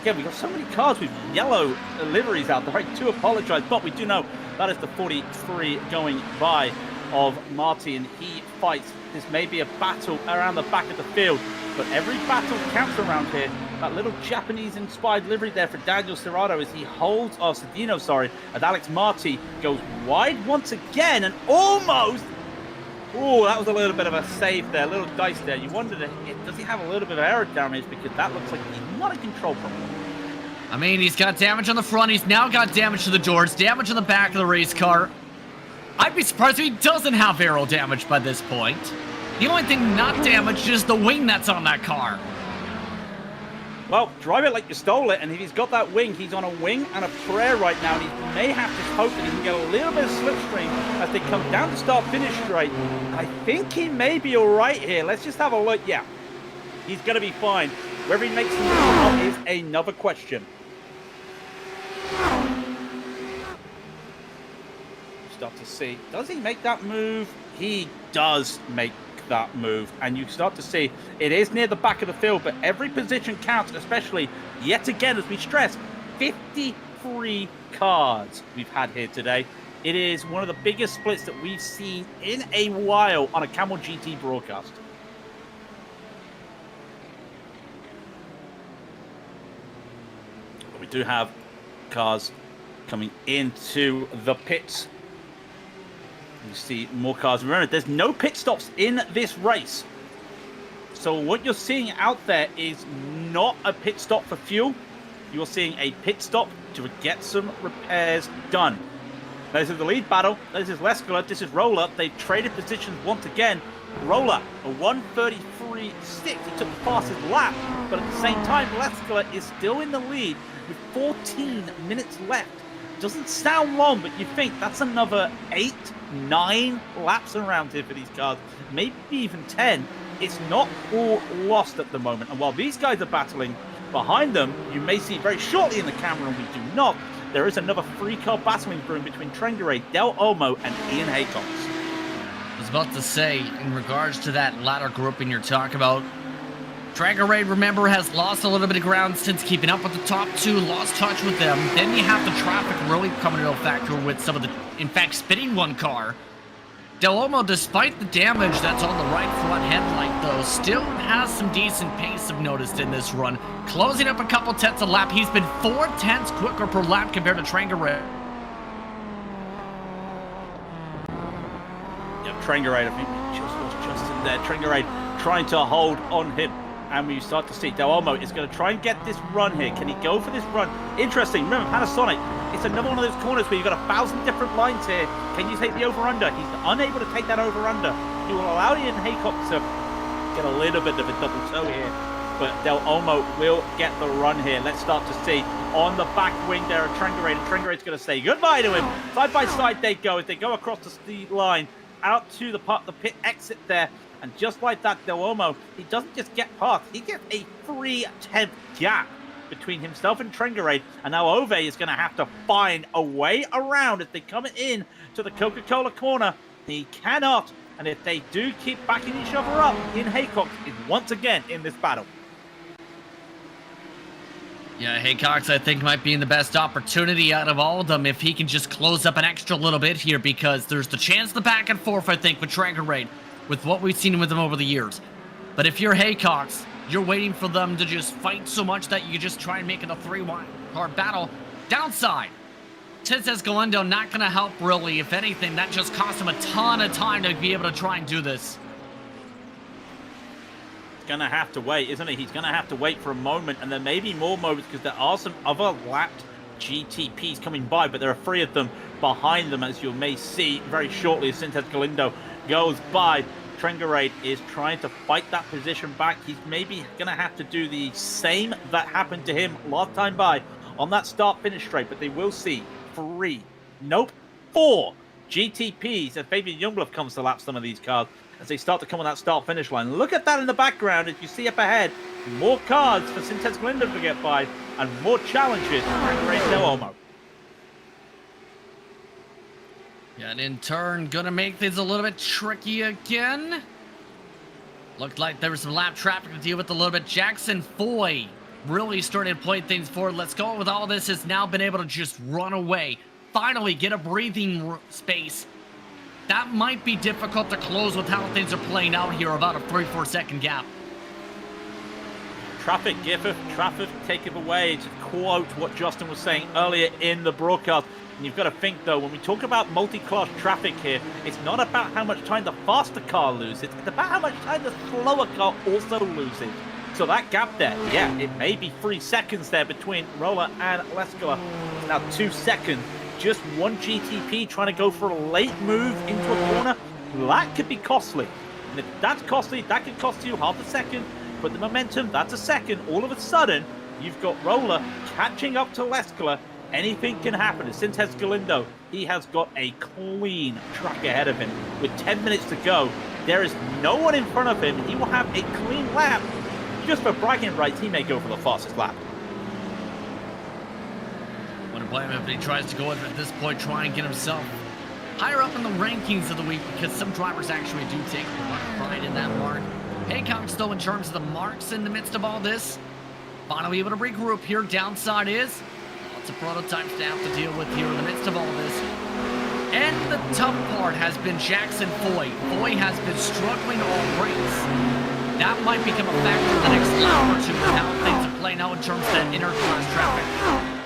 again, we've got so many cars with yellow liveries out there. I do apologize, but we do know that is the 43 going by of Marty, and he fights. This may be a battle around the back of the field, but every battle counts around here. That little Japanese-inspired livery there for Daniel Serrano as he holds, Cedino, sorry, as Alex Marty goes wide once again and almost, oh, that was a little bit of a save there, a little dice there. You wondered, does he have a little bit of aero damage, because that looks like he's not in control problem. I mean, he's got damage on the front, he's now got damage to the doors, damage on the back of the race car. I'd be surprised if he doesn't have aero damage by this point. The only thing not damaged is the wing that's on that car. Well, drive it like you stole it, and if he's got that wing, he's on a wing and a prayer right now, and he may have to hope that he can get a little bit of slipstream as they come down to start-finish straight. I think he may be all right here. Let's just have a look. Yeah, he's going to be fine. Whether he makes it or not is another question. start to see, does he make that move? He does make that move, and you start to see it is near the back of the field, but every position counts, especially yet again, as we stress, 53 cars we've had here today. It is one of the biggest splits that we've seen in a while on a Camel GT broadcast. But we do have cars coming into the pits. You see more cars. Remember, there's no pit stops in this race. So what you're seeing out there is not a pit stop for fuel. You're seeing a pit stop to get some repairs done. This is the lead battle. This is Lescula. This is Roller. They've traded positions once again. Roller, a 1:33.6. He took the fastest lap, but at the same time, Lescula is still in the lead with 14 minutes left. Doesn't sound long, but you think that's another 8, 9 laps around here for these cars, maybe even 10. It's not all lost at the moment. And while these guys are battling behind them, you may see very shortly in the camera, and we do not, there is another 3-car battling room between Trengaray, Del Olmo, and Ian Haycox. I was about to say, in regards to that latter grouping you're talking about, Trengaray, remember, has lost a little bit of ground since keeping up with the top two, lost touch with them. Then you have the traffic really coming into effect with some of the, in fact, spinning one car. Del Olmo, despite the damage that's on the right front headlight, though, still has some decent pace, I've noticed, in this run. Closing up a couple tenths a lap. He's been 4 tenths quicker per lap compared to Trengaray. Yep, Trengaray, I think he was just in there. Trengaray trying to hold on him. And we start to see Del Olmo is going to try and get this run here. Can he go for this run? Interesting. Remember, Panasonic, it's another one of those corners where you've got 1,000 different lines here. Can you take the over-under? He's unable to take that over-under. He will allow Ian Haycock to get a little bit of a double toe here. But Del Olmo will get the run here. Let's start to see on the back wing there of Trengaray. And Trengaray's going to say goodbye to him. Side by side they go as they go across the line out to the pit exit there. And just like that, Del Olmo, he doesn't just get past, he gets a 3-tenth gap between himself and Trengaray. And now Ove is going to have to find a way around as they come in to the Coca-Cola corner. He cannot. And if they do keep backing each other up, Ian Haycock is once again in this battle. Yeah, Haycox, I think, might be in the best opportunity out of all of them if he can just close up an extra little bit here, because there's the chance of the back and forth, I think, with Trengaray, with what we've seen with them over the years. But if you're Haycox, you're waiting for them to just fight so much that you just try and make it a 3-car battle. Downside, Sanchez Galindo not going to help, really. If anything, that just cost him a ton of time to be able to try and do this. He's going to have to wait, isn't he? He's going to have to wait for a moment, and there may be more moments because there are some other lapped GTPs coming by, but there are 3 of them behind them, as you may see very shortly as Sanchez Galindo goes by. Trengaray is trying to fight that position back. He's maybe going to have to do the same that happened to him last time by on that start-finish straight, but they will see 4 GTPs as Fabian Youngblood comes to lap some of these cars as they start to come on that start-finish line. Look at that in the background as you see up ahead. More cars for Sanchez Galindo to get by and more challenges for Trengaray Del Olmo. Yeah, and in turn, gonna make things a little bit tricky again. Looked like there was some lap traffic to deal with a little bit. Jackson Foy really started to play things forward. Let's go with all this, has now been able to just run away. Finally get a breathing space. That might be difficult to close with how things are playing out here, about a 3-4 second gap. Traffic giveth, traffic taketh away, to quote what Justin was saying earlier in the broadcast. And you've got to think, though, when we talk about multi-class traffic here, it's not about how much time the faster car loses, it's about how much time the slower car also loses. So that gap there, yeah, it may be 3 seconds there between Roller and Lescula. Now 2 seconds, just one GTP trying to go for a late move into a corner, that could be costly. And if that's costly, that could cost you half a second. But the momentum, that's a second. All of a sudden, you've got Roller catching up to Lescula. Anything can happen. As Sanchez Galindo, he has got a clean track ahead of him. With 10 minutes to go, there is no one in front of him. He will have a clean lap. Just for bragging rights, he may go for the fastest lap. Wouldn't blame him if he tries to go in at this point, try and get himself higher up in the rankings of the week because some drivers actually do take a lot of pride in that mark. Haycock's though, in terms of the marks in the midst of all this, finally able to regroup here. Downside is lots of prototypes to have to deal with here in the midst of all this. And the tough part has been Jackson Foy. Foy has been struggling all race. That might become a factor in the next lap or two with how things are playing out in terms of that interclass traffic.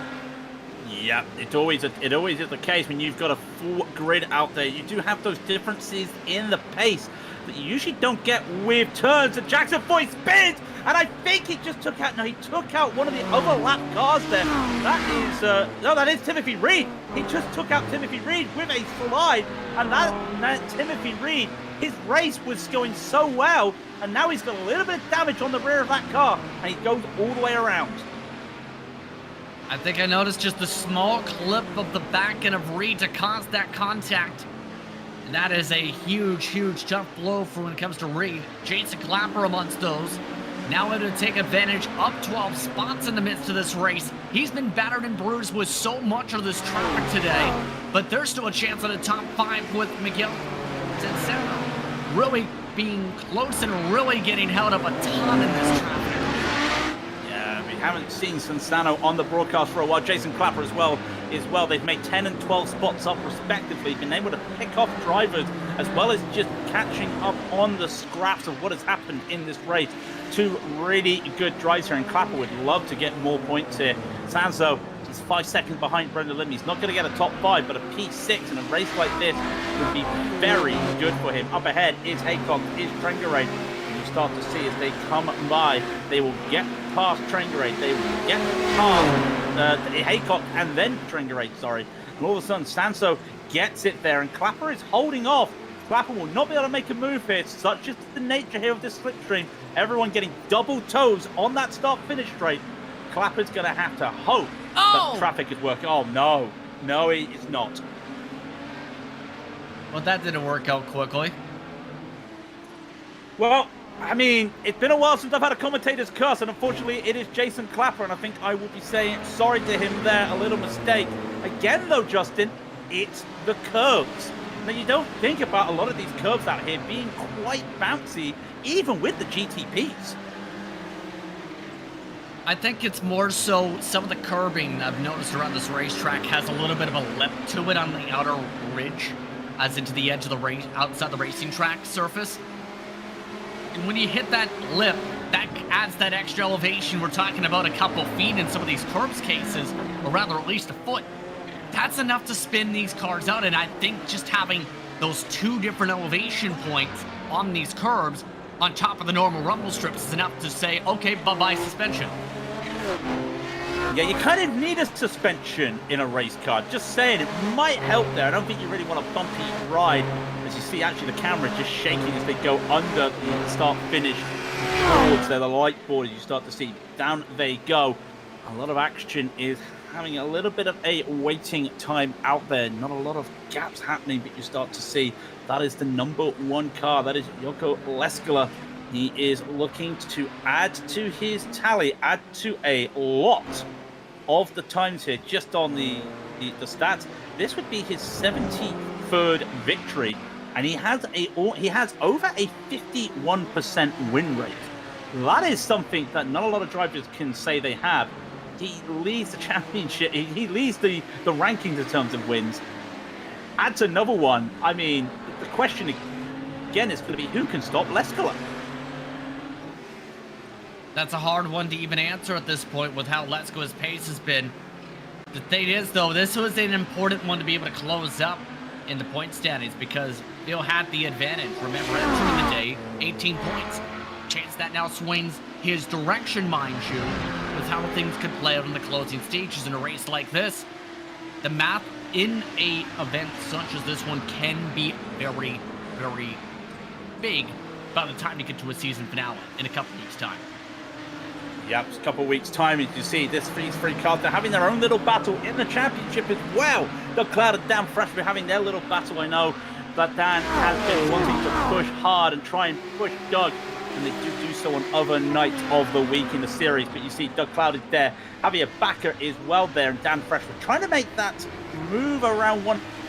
Yeah, it always is the case when you've got a full grid out there. You do have those differences in the pace that you usually don't get with turns. And Jackson Foy spins, and I think he just took out. No, he took out one of the other lap cars there. That is Timothy Reed. He just took out Timothy Reed with a slide, and that Timothy Reed, his race was going so well, and now he's got a little bit of damage on the rear of that car, and he goes all the way around. I think I noticed just the small clip of the back end of Reed to cause that contact. And that is a huge, huge tough blow for when it comes to Reed. Jason Clapper amongst those. Now able to take advantage up 12 spots in the midst of this race. He's been battered and bruised with so much of this traffic today. But there's still a chance at a top 5 with Miguel Zansano really being close and really getting held up a ton in this traffic. Haven't seen Sansano on the broadcast for a while. Jason Clapper as well. They've made 10 and 12 spots up respectively, been able to pick off drivers as well as just catching up on the scraps of what has happened in this race. Two really good drives here, and Clapper would love to get more points here. Sanso is 5 seconds behind Brendan Lim. He's not going to get a top 5, but a P6 in a race like this would be very good for him. Up ahead is Haycock, is Trengaray. Start to see as they come by, they will get past Trengaray, they will get past Haycock and then Trengaray, sorry. And all of a sudden, Sanso gets it there, and Clapper is holding off. Clapper will not be able to make a move here. Such is the nature here of this slipstream. Everyone getting double toes on that start-finish straight. Clapper's going to have to hope that traffic is working. Oh, no. No, it is not. Well, that didn't work out quickly. Well, I mean, it's been a while since I've had a commentator's curse, and unfortunately it is Jason Clapper, and I think I will be saying sorry to him there, a little mistake. Again though, Justin, it's the curves. Now you don't think about a lot of these curves out here being quite bouncy, even with the GTPs. I think it's more so some of the curbing I've noticed around this racetrack has a little bit of a lip to it on the outer ridge, as into the edge of the race, outside the racing track surface. And when you hit that lip, that adds that extra elevation. We're talking about a couple feet in some of these curbs cases, or rather at least a foot. That's enough to spin these cars out, and I think just having those 2 different elevation points on these curbs on top of the normal rumble strips is enough to say, okay, bye-bye suspension. Yeah, you kind of need a suspension in a race car. Just saying, it might help there. I don't think you really want a bumpy ride. As you see, actually, the camera just shaking as they go under the start-finish boards there, the light board, as you start to see. Down they go. A lot of action is having a little bit of a waiting time out there. Not a lot of gaps happening, but you start to see that is the number 1 car. That is Joko Leskala. He is looking to add to his tally, add to a lot of the times here, just on the stats. This would be his 73rd victory, and he has over a 51% win rate. That is something that not a lot of drivers can say they have. He leads the championship. He leads the rankings in terms of wins. Adds another one. I mean, the question again is going to be who can stop Leskala. That's a hard one to even answer at this point with how Leskala's pace has been. The thing is, though, this was an important one to be able to close up in the point standings because Bill had the advantage. Remember, entering the day, 18 points. Chance that now swings his direction, mind you, with how things could play out in the closing stages in a race like this. The math in a event such as this one can be very, very big by the time you get to a season finale in a couple weeks' time. Yep, it's a couple of weeks' time. As you see, these 3 cars, they're having their own little battle in the championship as well. Doug Cloud and Dan Fresh are having their little battle. I know that Dan has been wanting to push hard and try and push Doug, and they do so on other nights of the week in the series. But you see, Doug Cloud is there. Javier Backer is well there, and Dan Fresh. We're trying to make that move around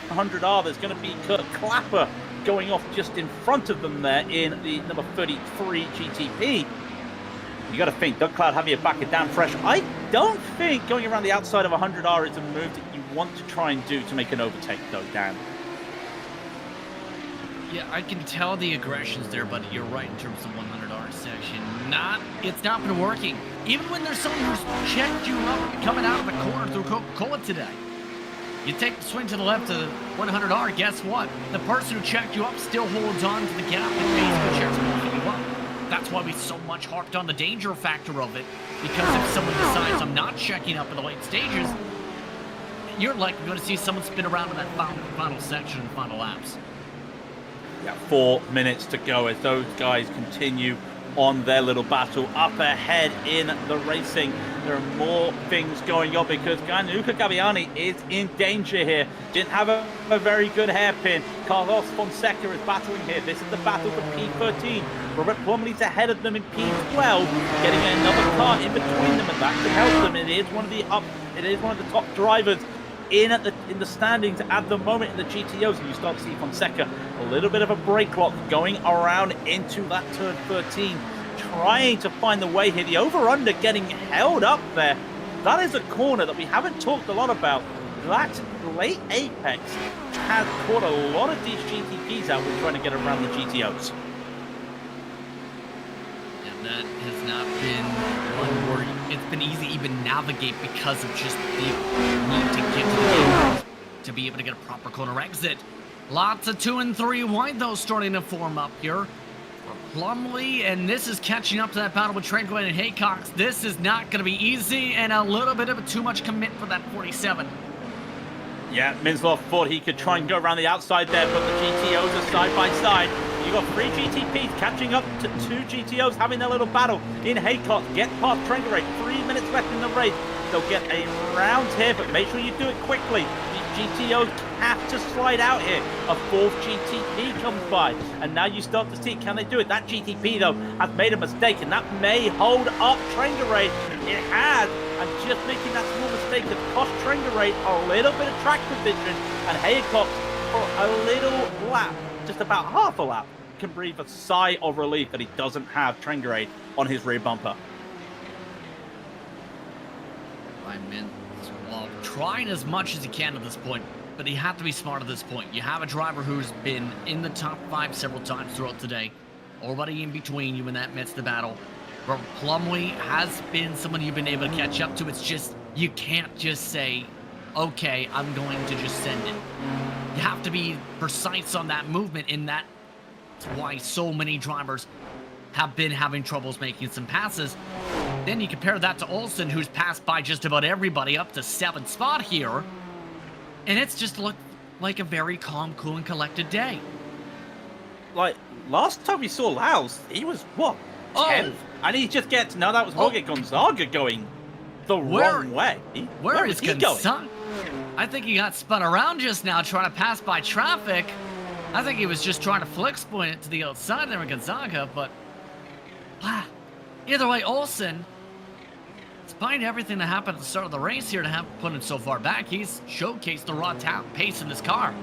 100R, there's going to be Kurt Clapper going off just in front of them there in the number 33 GTP. You got to think, Doug Cloud having your back down fresh. I don't think going around the outside of 100R is a move that you want to try and do to make an overtake, though, Dan. Yeah, I can tell the aggression's there, but you're right in terms of 100R section. It's not been working. Even when there's someone who's checked you up coming out of the corner through Coca-Cola today. You take the swing to the left of 100R, guess what? The person who checked you up still holds on to the gap and basically checks you up. That's why we so much harped on the danger factor of it, because if someone decides I'm not checking up in the late stages, you're likely going to see someone spin around in that final section and final laps. Yeah, 4 minutes to go as those guys continue on their little battle. Up ahead in the racing, there are more things going on because Gianluca Gabbiani is in danger here. Didn't have a very good hairpin. Carlos Fonseca is battling here. This is the battle for P13. Robert Plumley's ahead of them in P12, getting another car in between them, and that can help them. It is one of the top drivers in the standings at the moment in the GTOs, and you start to see Fonseca a little bit of a brake lock going around into that turn 13, trying to find the way here. The over-under getting held up there. That is a corner that we haven't talked a lot about. That late apex has caught a lot of these GTPs out when trying to get around the GTOs. And that has not been one where it's been easy to even navigate because of just the need to get to the game to be able to get a proper corner exit. Lots of 2 and 3 wide though starting to form up here for Plumley, and this is catching up to that battle with Tranquil and Haycox. This is not going to be easy, and a little bit of a too much commit for that 47. Yeah, Minslow thought he could try and go around the outside there, but the GTOs are side by side. You got 3 GTPs catching up to 2 GTOs having their little battle in Haycock. Get past Trengarate, 3 minutes left in the race. They'll get a round here, but make sure you do it quickly. These GTOs have to slide out here. A 4th GTP comes by, and now you start to see, can they do it? That GTP, though, has made a mistake, and that may hold up Trengarate. It has, and just making that small mistake has cost Trengarate a little bit of track position, and Haycock for a little lap, just about half a lap, can breathe a sigh of relief that he doesn't have Trengarade on his rear bumper. Well, trying as much as he can at this point, but he had to be smart at this point. You have a driver who's been in the top 5 several times throughout today, already in between you in that midst of battle. But Plumley has been someone you've been able to catch up to. It's just, you can't just say, okay, I'm going to just send it. You have to be precise on that movement, and that's why so many drivers have been having troubles making some passes. Then you compare that to Olsen, who's passed by just about everybody up to 7th spot here, and it's just looked like a very calm, cool, and collected day. Like, last time we saw Laos, he was, what, 10th? And he just gets, no, that was Jorge Gonzaga going the wrong way. Where is he going? I think he got spun around just now trying to pass by traffic. I think he was just trying to flex point it to the outside there with Gonzaga, but either way, Olsen, despite everything that happened at the start of the race here to have put him so far back, he's showcased the raw pace in this car.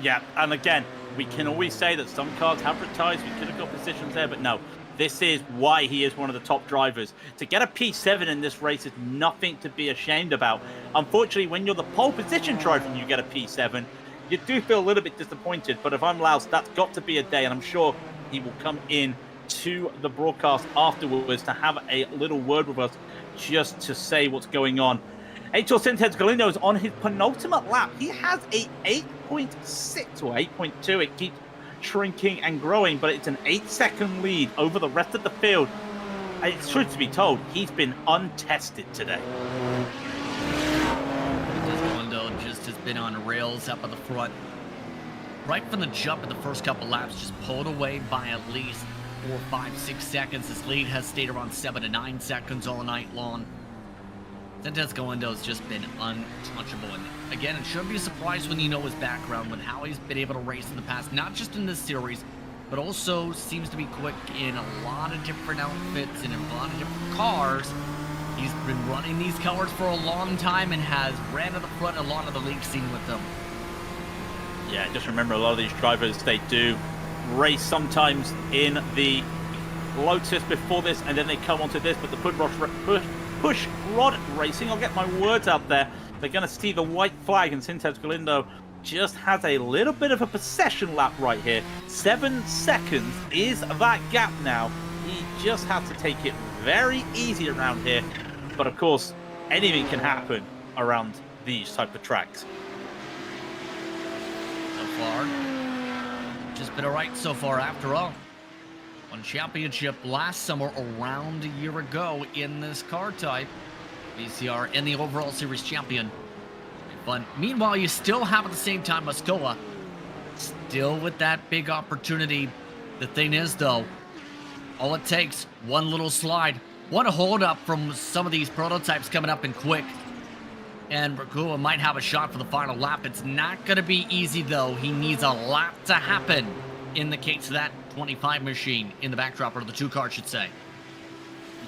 Yeah, and again, we can always say that some cars have retired, we could have got positions there, but no. This is why he is one of the top drivers. To get a P7 in this race is nothing to be ashamed about. Unfortunately, when you're the pole position driver and you get a P7, you do feel a little bit disappointed. But if I'm Laos, that's got to be a day, and I'm sure he will come in to the broadcast afterwards to have a little word with us just to say what's going on. Aitor Sintez Galindo is on his penultimate lap. He has a 8.6 or 8.2. It keeps shrinking and growing, but it's an 8-second lead over the rest of the field. It's truth to be told, he's been untested today. Galindo just has been on rails up at the front. Right from the jump in the first couple laps, just pulled away by at least 4, 5, 6 seconds. His lead has stayed around 7 to 9 seconds all night long. Sintez Galindo's just been untouchable. And again, it shouldn't be a surprise when you know his background, with how he's been able to race in the past, not just in this series, but also seems to be quick in a lot of different outfits and in a lot of different cars. He's been running these cars for a long time and has ran to the front a lot of the league scene with them. Yeah, just remember a lot of these drivers, they do race sometimes in the Lotus before this, and then they come onto this, but the push rod racing, I'll get my words out there, they're going to see the white flag, and Sintez Galindo just has a little bit of a possession lap right here. 7 seconds is that gap now. He just has to take it very easy around here, but of course, anything can happen around these type of tracks. So far, just been alright so far after all. Won championship last summer around a year ago in this car type. VCR and the overall series champion. Fun. Meanwhile, you still have at the same time Muscola. Still with that big opportunity. The thing is though, all it takes, one little slide, one hold up from some of these prototypes coming up in quick, and Rakula might have a shot for the final lap. It's not going to be easy though. He needs a lot to happen in the case of that 25 machine in the backdrop, or the 2 car, I should say.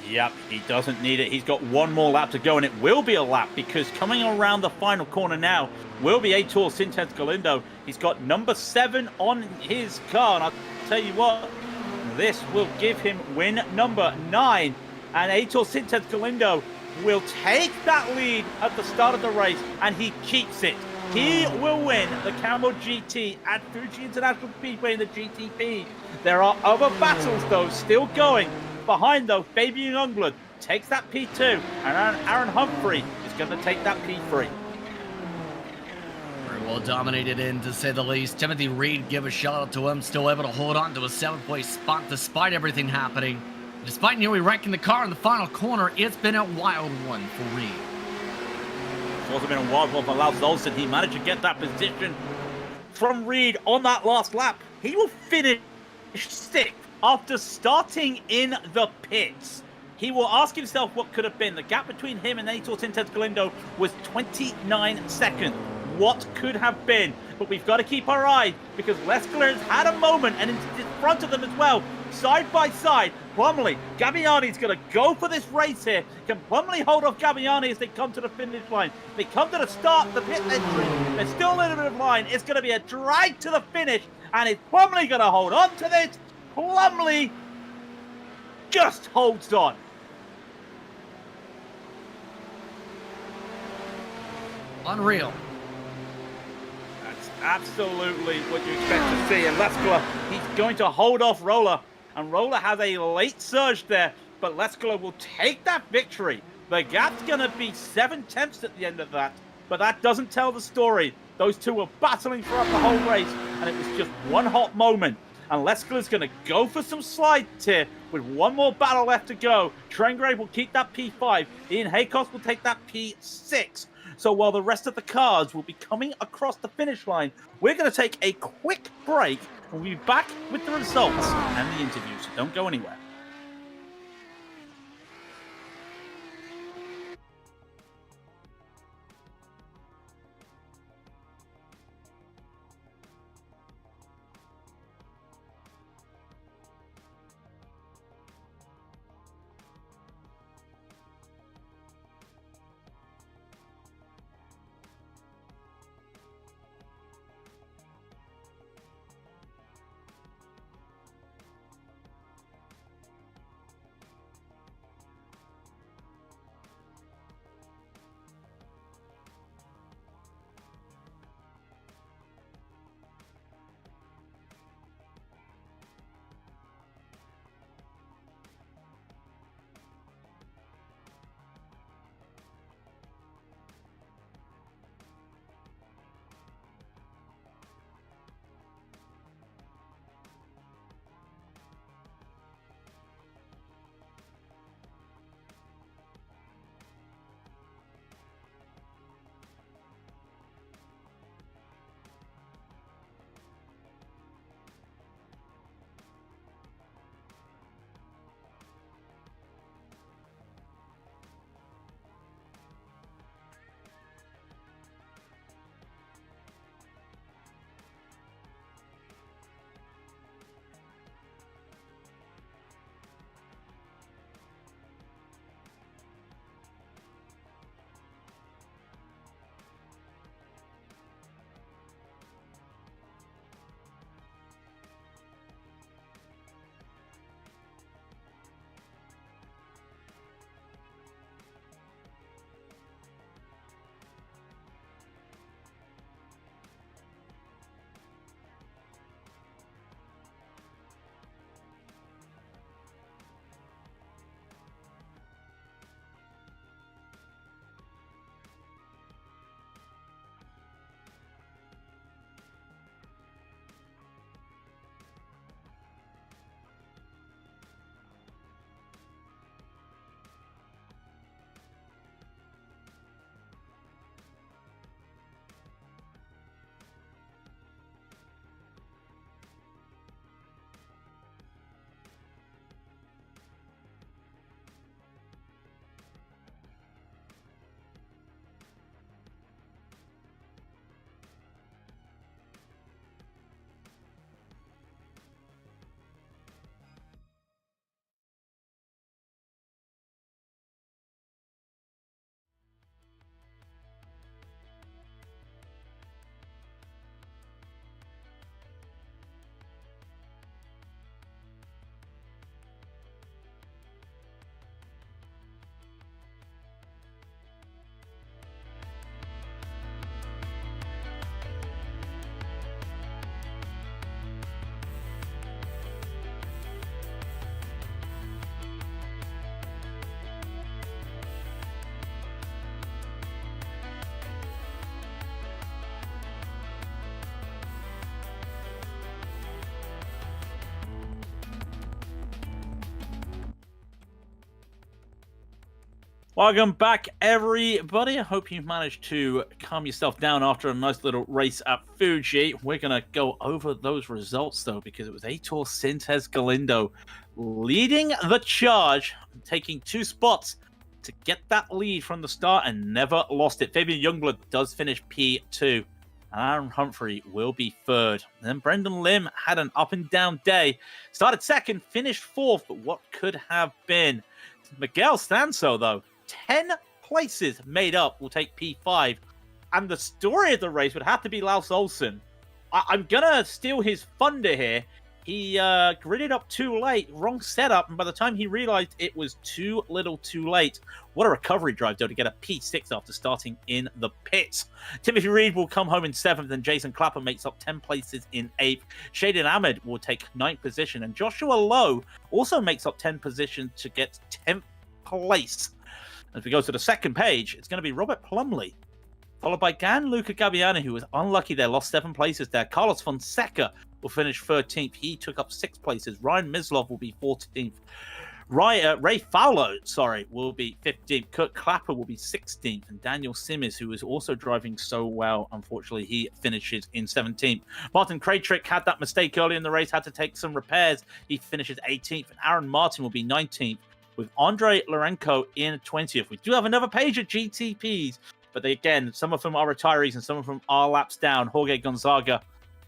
Yep, he doesn't need it. He's got one more lap to go, and it will be a lap, because coming around the final corner now will be Aitor Sintez Galindo. He's got number 7 on his car, and I'll tell you what, this will give him win number 9. And Aitor Sintez Galindo will take that lead at the start of the race, and he keeps it. He will win the Camel GT at Fuji International Speedway in the GTP. There are other battles, though, still going. Behind, though, Fabian Ungland takes that P2, and Aaron Humphrey is going to take that P3. Very well dominated in, to say the least. Timothy Reed, give a shout out to him, still able to hold on to a 7th place spot despite everything happening. Despite nearly wrecking the car in the final corner, it's been a wild one for Reed. It's also been a wild one for Lars Olsen. He managed to get that position from Reed on that last lap. He will finish 6th after starting in the pits. He will ask himself what could have been. The gap between him and Aitor Sintez Galindo was 29 seconds. What could have been? But we've got to keep our eye, because Lesker has had a moment, and in front of them as well, side by side, Plumley. Gabbiani's going to go for this race here. Can Plumley hold off Gabbiani as they come to the finish line? They come to the start, the pit entry. There's still a little bit of line. It's going to be a drag to the finish, and is Plumley going to hold on to this? Plumley just holds on. Unreal. That's absolutely what you expect to see. And Lesker, he's going to hold off Roller. And Roller has a late surge there, but Lesker will take that victory. The gap's going to be 7 tenths at the end of that, but that doesn't tell the story. Those two were battling throughout the whole race, and it was just one hot moment. And Lesker is going to go for some slides here with one more battle left to go. Trengrave will keep that P5. Ian Haycock will take that P6. So while the rest of the cars will be coming across the finish line, we're going to take a quick break, and we'll be back with the results and the interviews. So don't go anywhere. Welcome back, everybody. I hope you've managed to calm yourself down after a nice little race at Fuji. We're going to go over those results, though, because it was Aitor Sintes Galindo leading the charge, taking 2 spots to get that lead from the start and never lost it. Fabian Youngblood does finish P2. Aaron Humphrey will be 3rd. And then Brendan Lim had an up-and-down day. Started 2nd, finished 4th, but what could have been? Miguel Stanso, though, 10 places made up, will take P5. And the story of the race would have to be Lars Olsen. I'm going to steal his thunder here. He gridded up too late, wrong setup, and by the time he realized it was too little too late. What a recovery drive, though, to get a P6 after starting in the pits. Timothy Reed will come home in 7th, and Jason Clapper makes up 10 places in 8th. Shaden Ahmed will take 9th position, and Joshua Lowe also makes up 10 positions to get 10th place. As we go to the second page, it's going to be Robert Plumley, followed by Gianluca Gabbiani, who was unlucky there, lost 7 places there. Carlos Fonseca will finish 13th. He took up 6 places. Ryan Mislov will be 14th. Ray Fowler, will be 15th. Kurt Clapper will be 16th. And Daniel Simmis, who is also driving so well, unfortunately, he finishes in 17th. Martin Krajcik had that mistake early in the race, had to take some repairs. He finishes 18th. And Aaron Martin will be 19th, with Andre Lorenko in 20th. We do have another page of GTPs, but again, some of them are retirees and some of them are laps down. Jorge Gonzaga,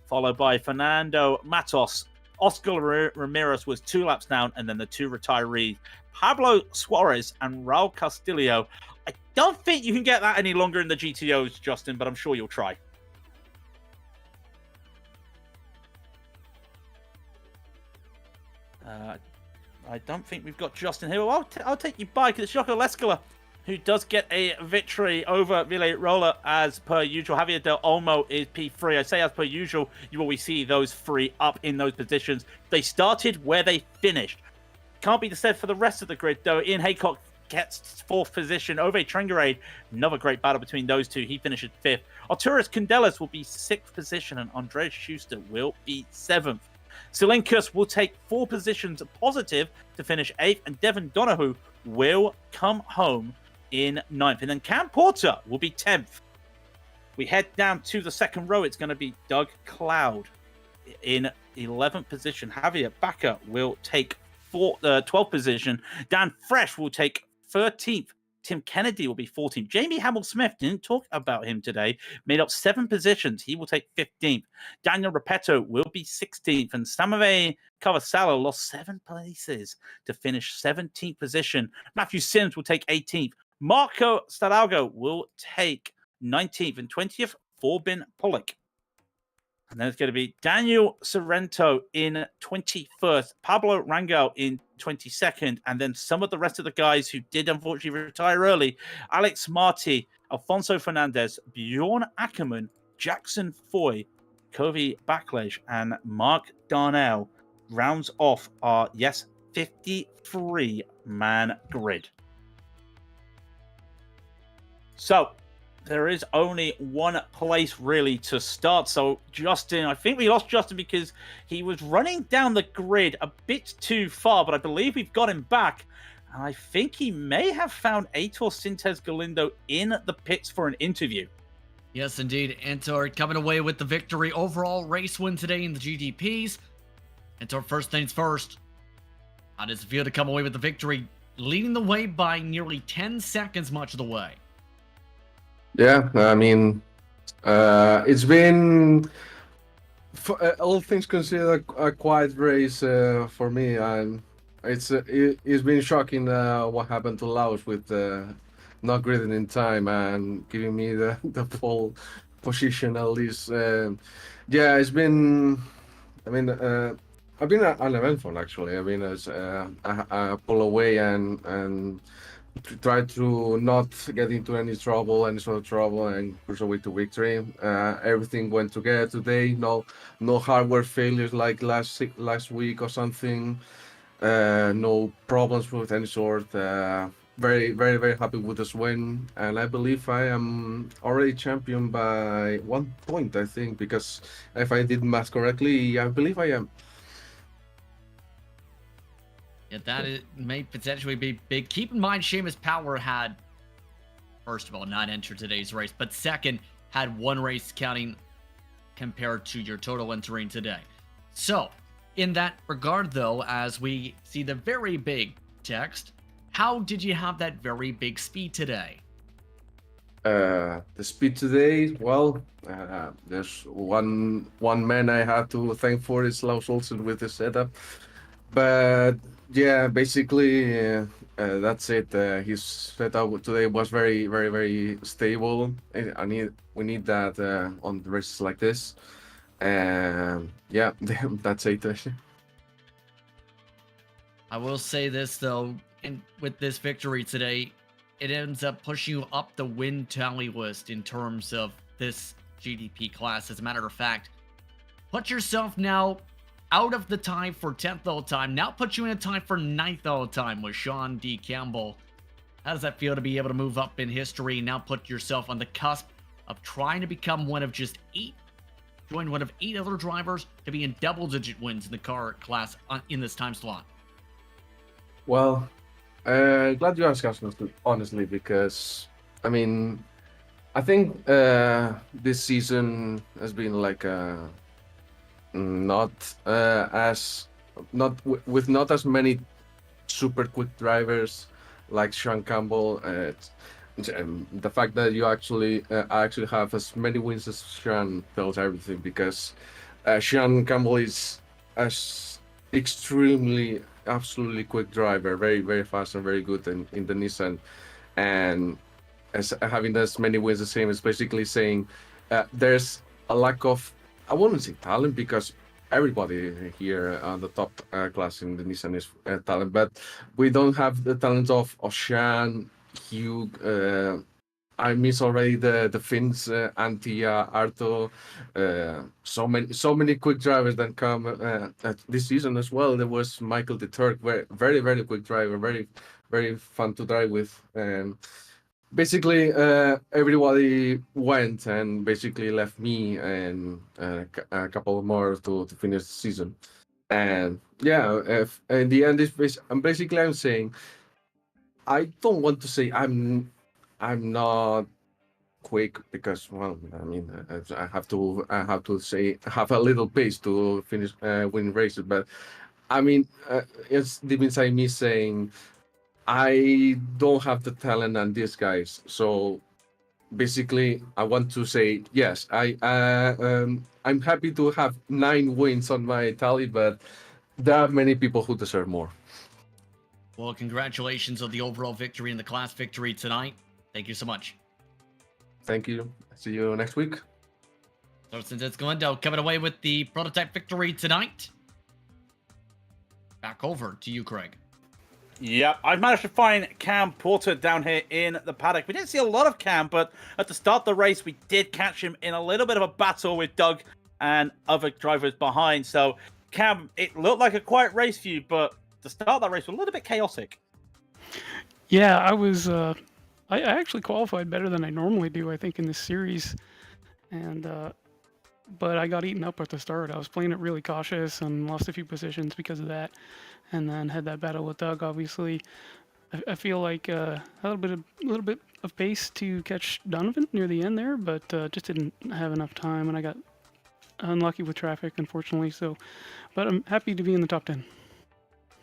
followed by Fernando Matos. Oscar Ramirez was 2 laps down, and then the 2 retirees, Pablo Suarez and Raul Castillo. I don't think you can get that any longer in the GTOs, Justin, but I'm sure you'll try. I don't think we've got Justin here. Well, I'll take you by, because it's Jocko Lescala who does get a victory over Ville Roller as per usual. Javier Del Olmo is P3. I say as per usual, you always see those 3 up in those positions. They started where they finished. Can't be said for the rest of the grid, though. Ian Haycock gets 4th position. Ove Trengerade, another great battle between those 2. He finishes 5th. Arturas Candelas will be 6th position, and Andreas Schuster will be 7th. Silenkus will take 4 positions positive to finish 8th, and Devon Donahue will come home in 9th. And then Cam Porter will be 10th. We head down to the second row. It's going to be Doug Cloud in 11th position. Javier Baca will take 12th position. Dan Fresh will take 13th. Tim Kennedy will be 14th. Jamie Hamill-Smith, didn't talk about him today, made up 7 positions. He will take 15th. Daniel Repetto will be 16th. And Samave Cavasalo lost 7 places to finish 17th position. Matthew Sims will take 18th. Marco Stadalgo will take 19th. And 20th, Forbin Pollock. And then it's going to be Daniel Sorrento in 21st, Pablo Rangel in 22nd, and then some of the rest of the guys who did unfortunately retire early: Alex Marti, Alfonso Fernandez, Bjorn Ackerman, Jackson Foy, Kovi Backlash, and Mark Darnell rounds off our, 53-man grid. So, there is only 1 place really to start. So Justin, I think we lost Justin because he was running down the grid a bit too far, but I believe we've got him back. And I think he may have found Aitor Sintes Galindo in the pits for an interview. Yes, indeed. Aitor coming away with the victory. Overall race win today in the GTPs. Aitor, first things first. How does it feel to come away with the victory, leading the way by nearly 10 seconds much of the way? Yeah, I mean, it's been, all things considered, a quiet race for me, and it's been shocking what happened to Laos with not gridding in time and giving me the pole position at least. Yeah, it's been, I mean, I've been uneventful actually. I mean, I pull away and try to not get into any sort of trouble, and push away to victory. Everything went together today. No hardware failures like last week or something. No problems with any sort. Very, very, very happy with this win, and I believe I am already champion by 1 point, I think, because if I did math correctly, I believe I am. Yeah, may potentially be big. Keep in mind, Seamus Power had, first of all, not entered today's race, but second, had one race counting compared to your total entering today. So, in that regard, though, as we see the very big text, how did you have that very big speed today? The speed today, well, there's one man I have to thank for is Lars Olsen with the setup. But yeah, basically, that's it. His setup today was very, very, very stable. We need that on races like this. And yeah, that's it. I will say this, though, and with this victory today, it ends up pushing you up the win tally list in terms of this GTP class. As a matter of fact, put yourself now out of the tie for 10th all time. Now put you in a tie for 9th all time with Sean D. Campbell. How does that feel to be able to move up in history? Now put yourself on the cusp of trying to become one of just 8, join one of 8 other drivers to be in double-digit wins in the car class in this time slot. Well, glad you asked, honestly, because I mean, I think this season has been like not with not as many super quick drivers like Sean Campbell. The fact that you actually have as many wins as Sean tells everything, because Sean Campbell is extremely, absolutely quick driver, very, very fast and very good in the Nissan, and as having as many wins as him is basically saying there's a lack of, I wouldn't say talent, because everybody here on the top class in the Nissan is talent, but we don't have the talent of Sean, Hugh. I miss already the Finns, Antia, Arto, so many quick drivers that come this season as well. There was Michael de Turk, very, very quick driver, very, very fun to drive with. Basically, everybody went and basically left me and a couple more to finish the season. And yeah, in the end, I'm saying I don't want to say I'm not quick, because, well, I mean, I have to say have a little pace to finish win races, but I mean, it's deep inside me saying I don't have the talent and these guys. So basically, I want to say yes. I'm happy to have 9 wins on my tally, but there are many people who deserve more. Well, congratulations on the overall victory and the class victory tonight. Thank you so much. Thank you. See you next week. So since it's Galindo coming away with the prototype victory tonight, back over to you, Craig. Yep, I've managed to find Cam Porter down here in the paddock. We didn't see a lot of Cam, but at the start of the race, we did catch him in a little bit of a battle with Doug and other drivers behind. So, Cam, it looked like a quiet race for you, but the start of that race was a little bit chaotic. Yeah, I was. I actually qualified better than I normally do, I think, in this series, and but I got eaten up at the start. I was playing it really cautious and lost a few positions because of that, and then had that battle with Doug. Obviously, I feel like a little bit of pace to catch Donovan near the end there, but just didn't have enough time, and I got unlucky with traffic, unfortunately. So, but I'm happy to be in the top 10.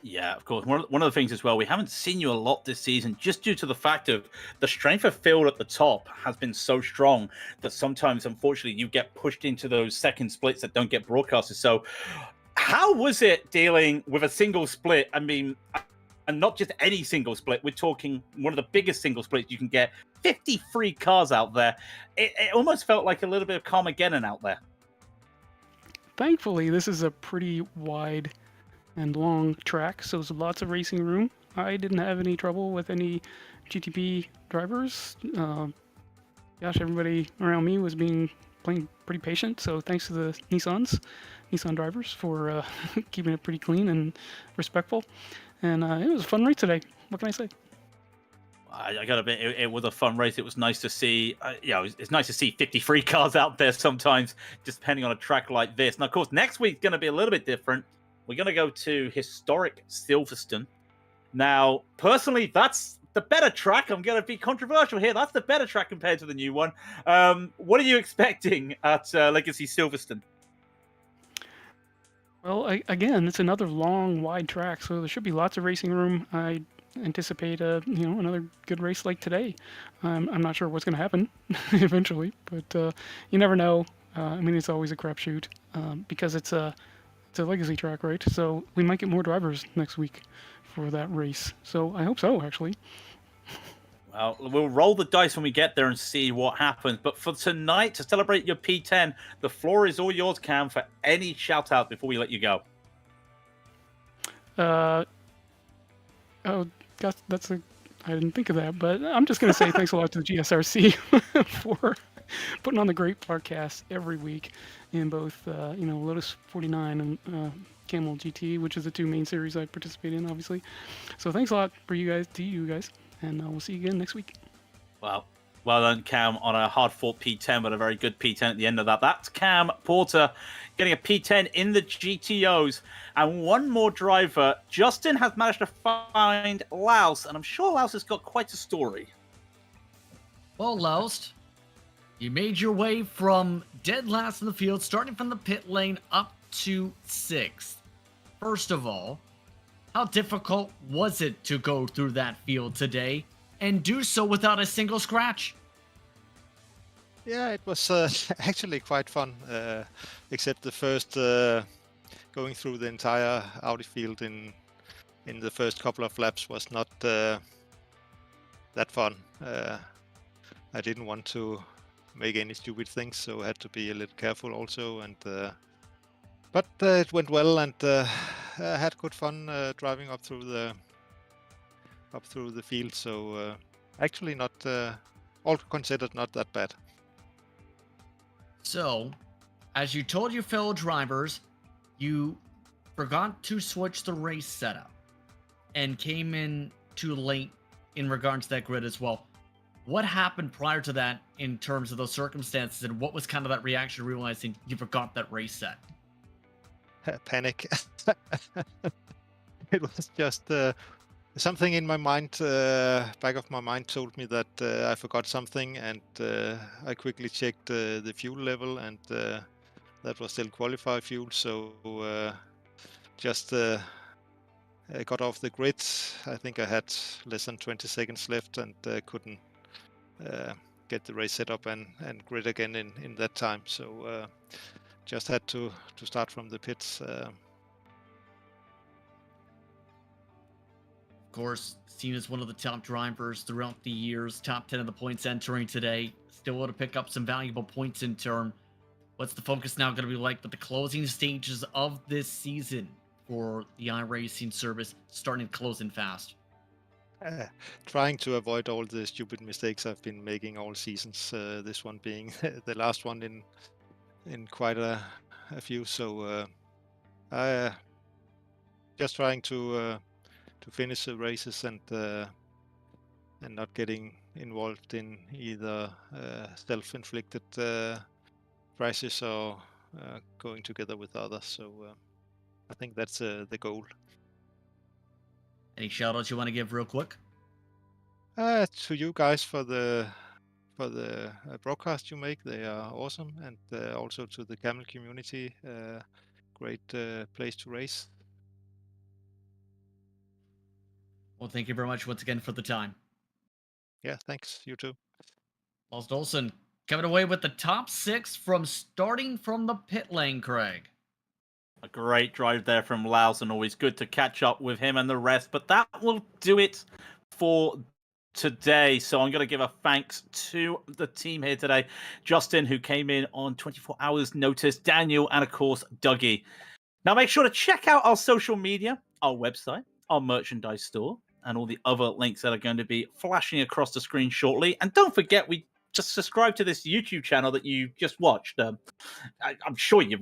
Yeah, of course. One of the things as well, we haven't seen you a lot this season just due to the fact of the strength of field at the top has been so strong that sometimes, unfortunately, you get pushed into those second splits that don't get broadcasted. So how was it dealing with a single split? I mean, and not just any single split. We're talking one of the biggest single splits you can get. 53 cars out there. It almost felt like a little bit of Carmageddon out there. Thankfully, this is a pretty wide and long track, so there's lots of racing room. I didn't have any trouble with any GTP drivers. Gosh, everybody around me was playing pretty patient, so thanks to the Nissan drivers for keeping it pretty clean and respectful. And it was a fun race today. What can I say? I got a bit. It was a fun race. It was nice to see. It's nice to see 53 cars out there sometimes, just depending on a track like this. And of course, next week's going to be a little bit different. We're going to go to historic Silverstone Now, personally, that's the better track. I'm going to be controversial here. That's the better track compared to the new one. What are you expecting at Legacy Silverstone? Well, again, it's another long, wide track, so there should be lots of racing room. I anticipate another good race like today. I'm not sure what's going to happen eventually, but you never know. I mean, it's always a crapshoot because it's a legacy track, right? So we might get more drivers next week for that race. So I hope so, actually. Well, we'll roll the dice when we get there and see what happens. But for tonight, to celebrate your P10, the floor is all yours, Cam, for any shout-out before we let you go. That's I didn't think of that, but I'm just going to say thanks a lot to the GSRC for putting on the great podcast every week in both, Lotus 49 and Camel GT, which is the two main series I participate in, obviously. So thanks a lot to you guys, and we'll see you again next week. Well done, Cam, on a hard-fought P10, but a very good P10 at the end of that. That's Cam Porter getting a P10 in the GTOs. And one more driver. Justin has managed to find Laos, and I'm sure Laos has got quite a story. Well, Laos, you made your way from dead last in the field, starting from the pit lane up to 6th. First of all, how difficult was it to go through that field today and do so without a single scratch? Yeah, it was actually quite fun, except the first going through the entire Audi field in the first couple of laps was not that fun. I didn't want to make any stupid things, so I had to be a little careful also. And but it went well, and I had good fun driving up through the field. So actually, not all considered, not that bad. So, as you told your fellow drivers, you forgot to switch the race setup and came in too late in regards to that grid as well. What happened prior to that in terms of those circumstances, and what was kind of that reaction realizing you forgot that race set? Panic. It was just something in my mind, back of my mind told me that I forgot something, and I quickly checked the fuel level, and that was still qualified fuel, so just got off the grid. I think I had less than 20 seconds left, and couldn't get the race set up and grid again in that time, so just had to start from the pits. Of course, seen as one of the top drivers throughout the years, top 10 of the points entering today, still able to pick up some valuable points in turn. What's the focus now going to be like with the closing stages of this season for the iRacing service starting to close in fast? Trying to avoid all the stupid mistakes I've been making all seasons, this one being the last one in quite a few, so I just trying to finish the races and not getting involved in either self-inflicted crashes or going together with others. So I think that's the goal. Any shout-outs you want to give real quick? To you guys for the broadcast you make. They are awesome, and also to the Camel community. Great place to race. Well, thank you very much once again for the time. Yeah, thanks. You too. Lost Olsen coming away with the top 6 from starting from the pit lane, Craig. A great drive there from Laos, and always good to catch up with him and the rest. But that will do it for today. So I'm going to give a thanks to the team here today. Justin, who came in on 24 hours notice, Daniel, and of course, Dougie. Now make sure to check out our social media, our website, our merchandise store, and all the other links that are going to be flashing across the screen shortly. And don't forget, we just subscribe to this YouTube channel that you just watched. I'm sure you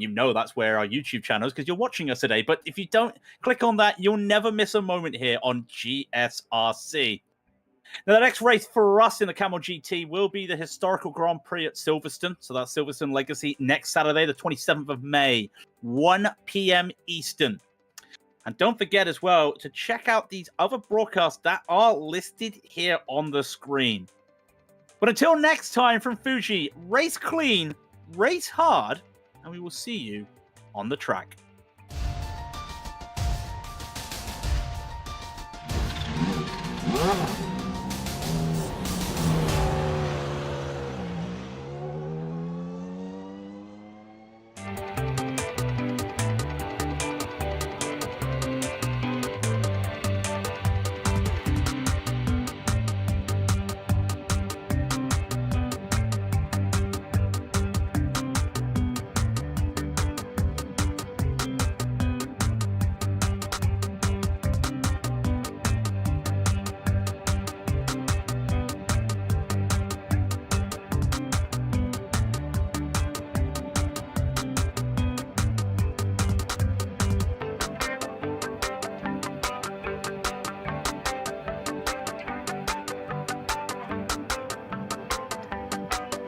know that's where our YouTube channel is because you're watching us today. But if you don't click on that, you'll never miss a moment here on GSRC. Now, the next race for us in the Camel GT will be the historical Grand Prix at Silverstone. So that's Silverstone Legacy next Saturday, the 27th of May, 1 p.m. Eastern. And don't forget as well to check out these other broadcasts that are listed here on the screen. But until next time from Fuji, race clean, race hard, and we will see you on the track.